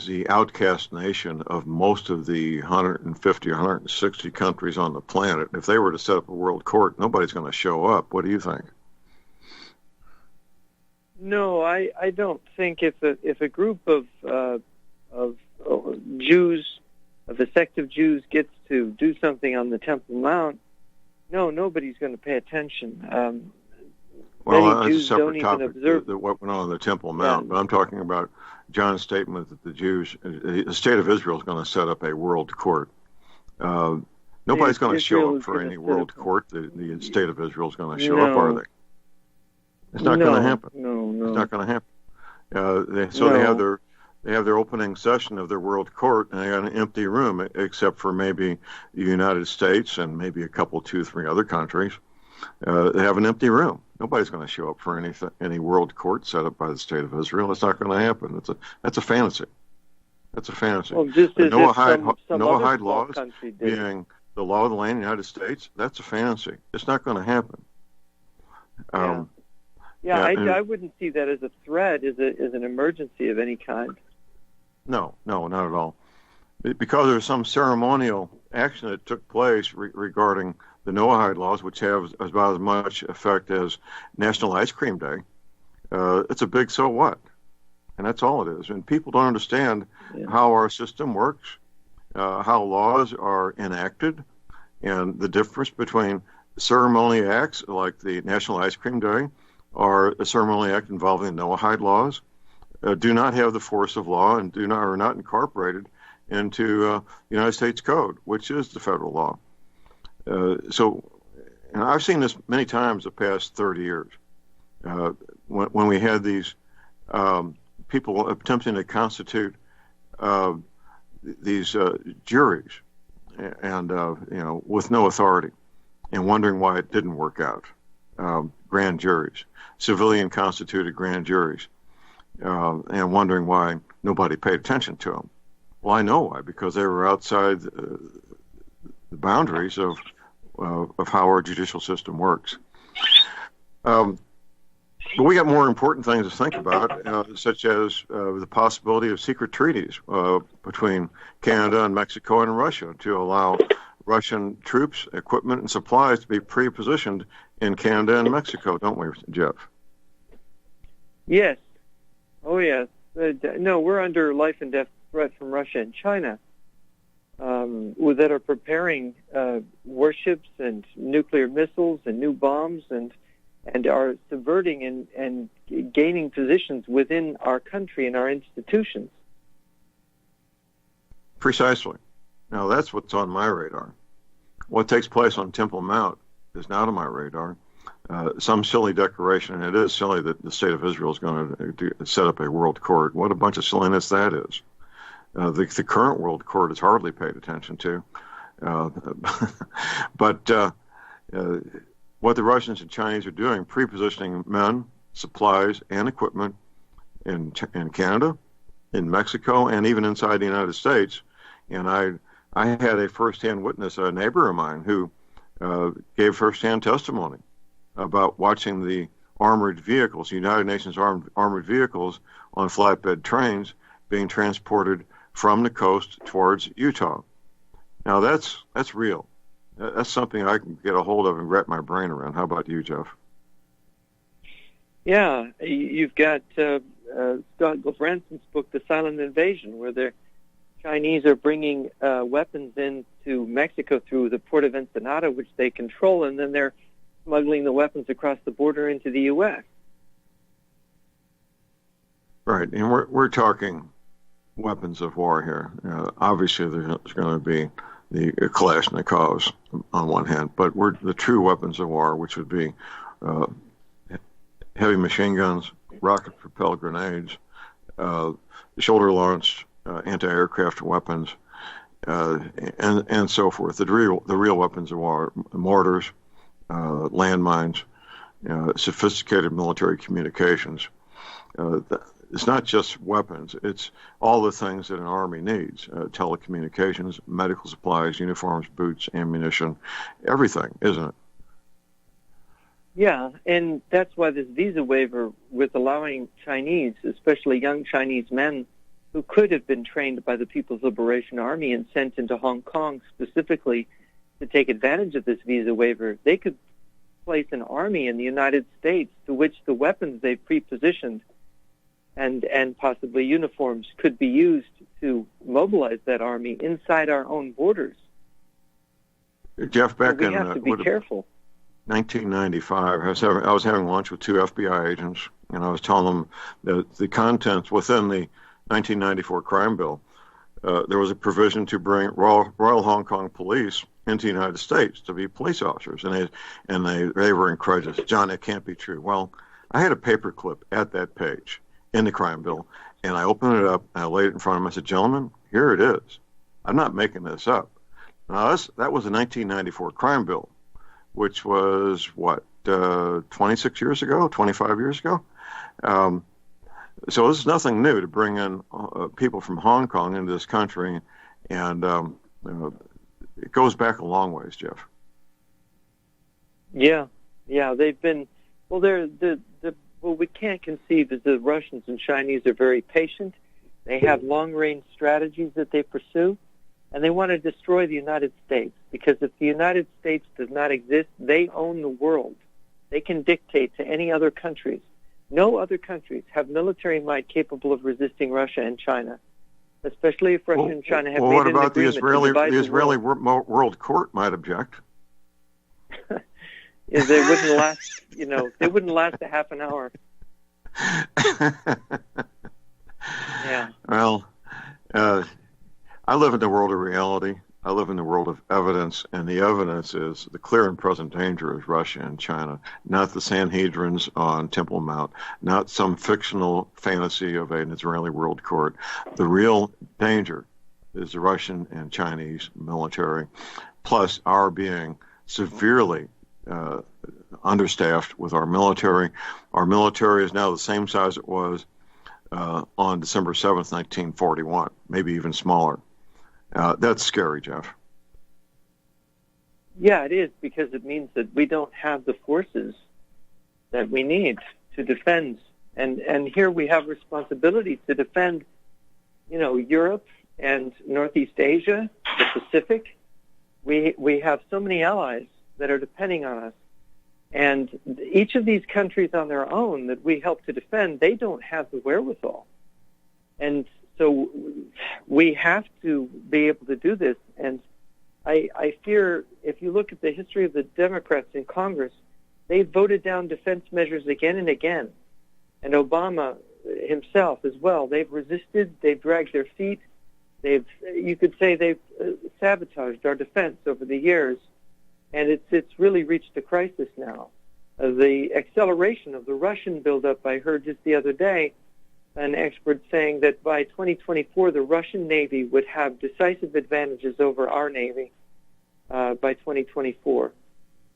the outcast nation of most of the 150 or 160 countries on the planet. If they were to set up a world court, nobody's going to show up. What do you think? No, I don't think if a group of Jews, of a sect of Jews, gets to do something on the Temple Mount, nobody's going to pay attention. Well, that's a separate topic, what went on the Temple Mount. Yeah. But I'm talking about John's statement that the state of Israel is going to set up a world court. Nobody's going to show up for any world court. The state of Israel is going to show up, are they? It's not going to happen. No. It's not going to happen. They have their opening session of their world court, and they got an empty room except for maybe the United States and maybe a couple, 2-3 other countries. They have an empty room. Nobody's going to show up for any world court set up by the state of Israel. It's not going to happen. That's a fantasy. That's a fantasy. Well, just the as Noahide laws being the law of the land in the United States, that's a fantasy. It's not going to happen. I wouldn't see that as a threat, as an emergency of any kind. No, not at all. Because there's some ceremonial action that took place regarding the Noahide laws, which have about as much effect as National Ice Cream Day. It's a big so what, and that's all it is. And people don't understand how our system works, how laws are enacted, and the difference between ceremonial acts like the National Ice Cream Day or a ceremonial act involving the Noahide laws do not have the force of law and are not incorporated into the United States Code, which is the federal law. So I've seen this many times the past 30 years. When we had these people attempting to constitute these juries, and with no authority, and wondering why it didn't work out. Grand juries, civilian constituted grand juries, and wondering why nobody paid attention to them. Well, I know why, because they were outside the boundaries of how our judicial system works. But we got more important things to think about, such as the possibility of secret treaties between Canada and Mexico and Russia to allow Russian troops, equipment, and supplies to be pre-positioned in Canada and Mexico, don't we, Jeff? Yes. Oh, yes. No, we're under life and death threat from Russia and China that are preparing warships and nuclear missiles and new bombs and are subverting and gaining positions within our country and our institutions. Precisely. Now, that's what's on my radar. What takes place on Temple Mount is not on my radar. Some silly declaration, and it is silly that the state of Israel is going to set up a world court. What a bunch of silliness that is. The current world court is hardly paid attention to. But what the Russians and Chinese are doing, pre-positioning men, supplies, and equipment in Canada, in Mexico, and even inside the United States. And I had a first-hand witness, a neighbor of mine, who gave first-hand testimony about watching the armored vehicles, United Nations armored vehicles on flatbed trains being transported from the coast towards Utah. Now, that's real. That's something I can get a hold of and wrap my brain around. How about you, Jeff? Yeah, you've got Scott Gulbranson's book, The Silent Invasion, where the Chinese are bringing weapons into Mexico through the port of Ensenada, which they control, and then they're smuggling the weapons across the border into the U.S. Right, and we're talking weapons of war here. Obviously, there's going to be the Kalashnikovs on one hand, but we're the true weapons of war, which would be heavy machine guns, rocket-propelled grenades, shoulder-launched anti-aircraft weapons, and so forth. The real weapons of war: mortars, landmines, sophisticated military communications. It's not just weapons, it's all the things that an army needs: telecommunications, medical supplies, uniforms, boots, ammunition, everything, isn't it? Yeah, and that's why this visa waiver with allowing Chinese, especially young Chinese men who could have been trained by the People's Liberation Army and sent into Hong Kong specifically to take advantage of this visa waiver, they could place an army in the United States to which the weapons they've pre-positioned and possibly uniforms could be used to mobilize that army inside our own borders. Jeff, back so we have to be careful. 1995, I was having lunch with two FBI agents, and I was telling them that the contents within the 1994 crime bill, there was a provision to bring Royal Hong Kong Police into the United States to be police officers, and they were incredulous. John, that can't be true. Well, I had a paperclip at that page in the crime bill, and I opened it up and I laid it in front of them. I said, "Gentlemen, here it is. I'm not making this up." Now, that was a 1994 crime bill, which was, 26 years ago, 25 years ago? So this is nothing new to bring in people from Hong Kong into this country, and it goes back a long ways, Jeff. Yeah, they've been, what we can't conceive is the Russians and Chinese are very patient. They have long-range strategies that they pursue. And they want to destroy the United States, because if the United States does not exist, they own the world. They can dictate to any other countries. No other countries have military might capable of resisting Russia and China, especially if Russia and China have made an agreement. What about the Israeli World Court might object? They wouldn't last, they wouldn't last a half an hour. Yeah. Well, I live in the world of reality. I live in the world of evidence, and the evidence is the clear and present danger is Russia and China, not the Sanhedrins on Temple Mount, not some fictional fantasy of an Israeli world court. The real danger is the Russian and Chinese military, plus our being severely understaffed with our military. Our military is now the same size it was on December 7th, 1941, maybe even smaller. That's scary, Jeff. Yeah, it is, because it means that we don't have the forces that we need to defend. And here we have responsibility to defend, Europe and Northeast Asia, the Pacific. We have so many allies that are depending on us. And each of these countries on their own that we help to defend, they don't have the wherewithal. And so we have to be able to do this. And I fear, if you look at the history of the Democrats in Congress, they voted down defense measures again and again. And Obama himself as well, they've resisted, they've dragged their feet, you could say they've sabotaged our defense over the years. And it's really reached a crisis now. The acceleration of the Russian buildup, I heard just the other day, an expert saying that by 2024, the Russian Navy would have decisive advantages over our Navy by 2024.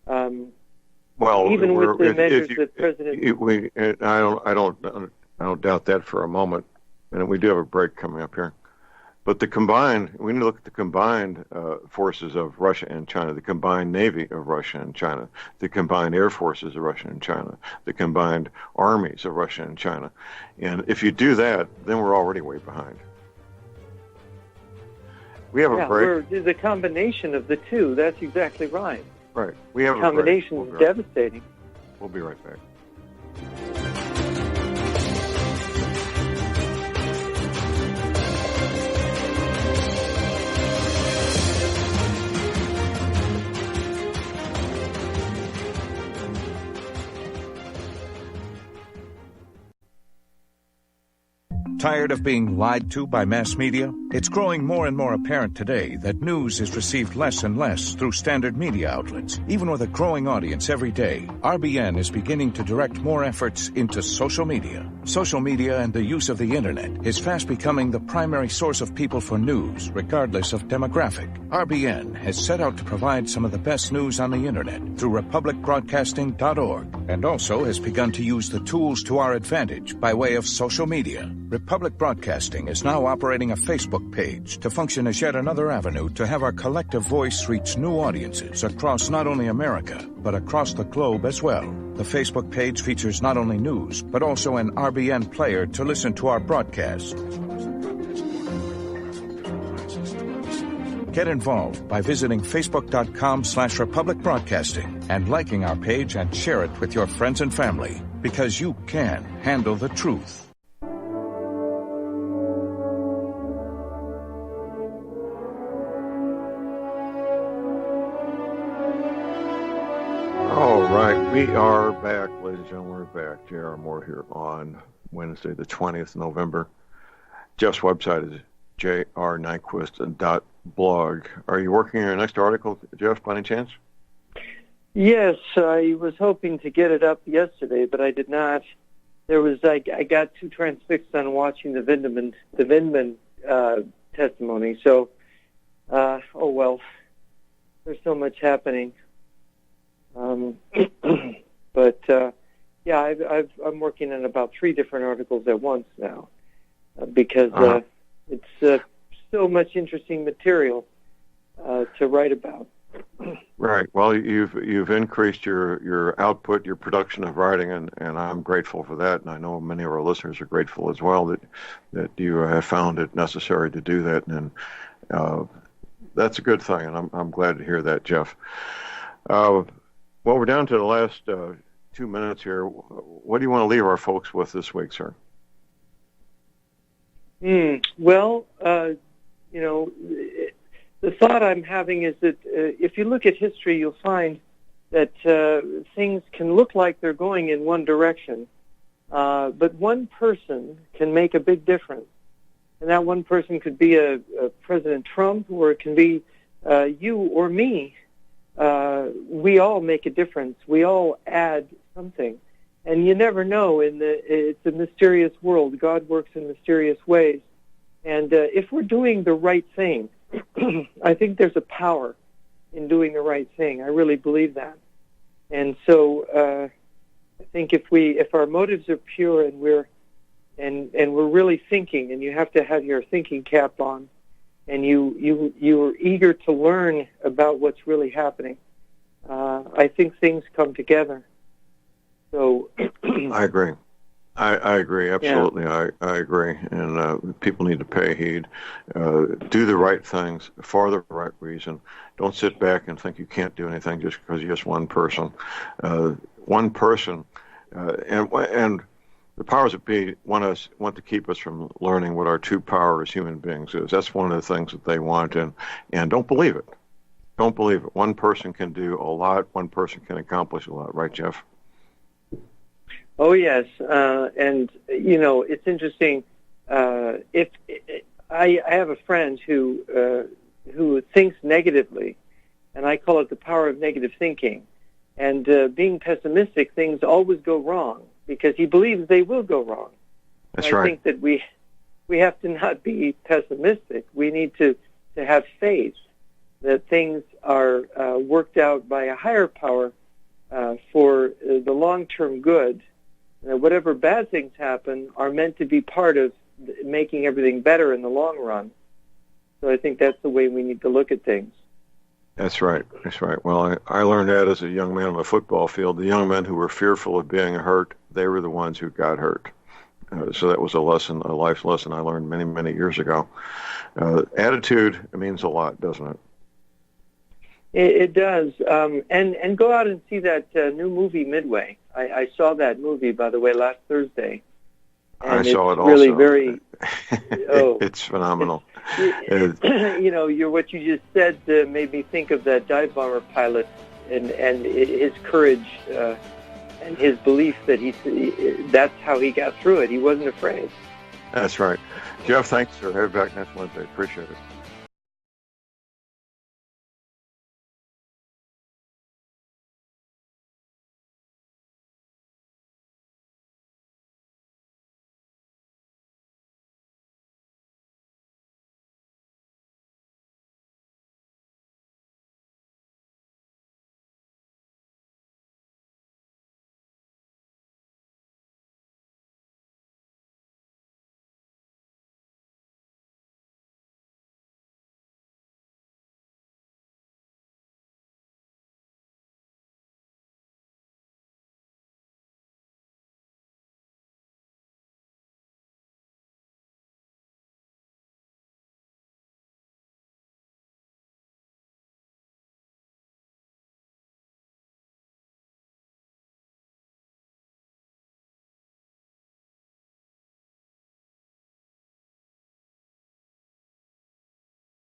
Well, even with the measures that President... I don't doubt that for a moment, and we do have a break coming up here. But we need to look at the combined forces of Russia and China, the combined Navy of Russia and China, the combined air forces of Russia and China, the combined armies of Russia and China. And if you do that, then we're already way behind. We have a break. There's a combination of the two. That's exactly right. Right. We have a combination is devastating. We'll be right back. Tired of being lied to by mass media? It's growing more and more apparent today that news is received less and less through standard media outlets. Even with a growing audience every day, RBN is beginning to direct more efforts into social media. Social media and the use of the internet is fast becoming the primary source of people for news, regardless of demographic. RBN has set out to provide some of the best news on the internet through republicbroadcasting.org, and also has begun to use the tools to our advantage by way of social media. Republic Broadcasting is now operating a Facebook page to function as yet another avenue to have our collective voice reach new audiences across not only America, but across the globe as well. The Facebook page features not only news, but also an RBN player to listen to our broadcast. Get involved by visiting facebook.com/Republic Broadcasting and liking our page and share it with your friends and family, because you can handle the truth. All right, we are back, ladies and gentlemen. We're back. J.R. Moore here on Wednesday, the 20th of November. Jeff's website is jrnyquist.blog. Are you working on your next article, Jeff, by any chance? Yes, I was hoping to get it up yesterday, but I did not. I got too transfixed on watching the Vindman testimony. So, oh well, there's so much happening. But yeah, I'm working on about 3 different articles at once now, because it's so much interesting material to write about. Right. Well, you've increased your output, your production of writing, and I'm grateful for that. And I know many of our listeners are grateful as well that you have found it necessary to do that. And that's a good thing. And I'm glad to hear that, Jeff. Well, we're down to the last 2 minutes here. What do you want to leave our folks with this week, sir? Well, the thought I'm having is that if you look at history, you'll find that things can look like they're going in one direction, but one person can make a big difference. And that one person could be a President Trump, or it can be you or me. We all make a difference. We all add something. And you never know. It's a mysterious world. God works in mysterious ways. And if we're doing the right thing, I think there's a power in doing the right thing. I really believe that. And so I think if our motives are pure and we're really thinking, and you have to have your thinking cap on, and you're eager to learn about what's really happening, I think things come together. So I agree. I agree, absolutely. Yeah. I agree. And people need to pay heed. Do the right things for the right reason. Don't sit back and think you can't do anything just because you're just one person. And the powers that be want to keep us from learning what our true power as human beings is. That's one of the things that they want. And don't believe it. Don't believe it. One person can do a lot. One person can accomplish a lot. Right, Jeff? Oh, yes. And, it's interesting. If I have a friend who thinks negatively, and I call it the power of negative thinking. And being pessimistic, things always go wrong because he believes they will go wrong. That's right. I think that we have to not be pessimistic. We need to have faith that things are worked out by a higher power for the long-term good. Whatever bad things happen are meant to be part of making everything better in the long run. So I think that's the way we need to look at things. That's right. That's right. Well, I learned that as a young man on the football field. The young men who were fearful of being hurt, they were the ones who got hurt. So that was a life lesson I learned many, many years ago. Attitude means a lot, doesn't it? It does. And go out and see that new movie, Midway. I saw that movie, by the way, last Thursday. And I saw it also. Really very. It's phenomenal. What you just said made me think of that dive bomber pilot and his courage and his belief that that's how he got through it. He wasn't afraid. That's right. Jeff, thanks, sir. Have you back next Wednesday. Appreciate it.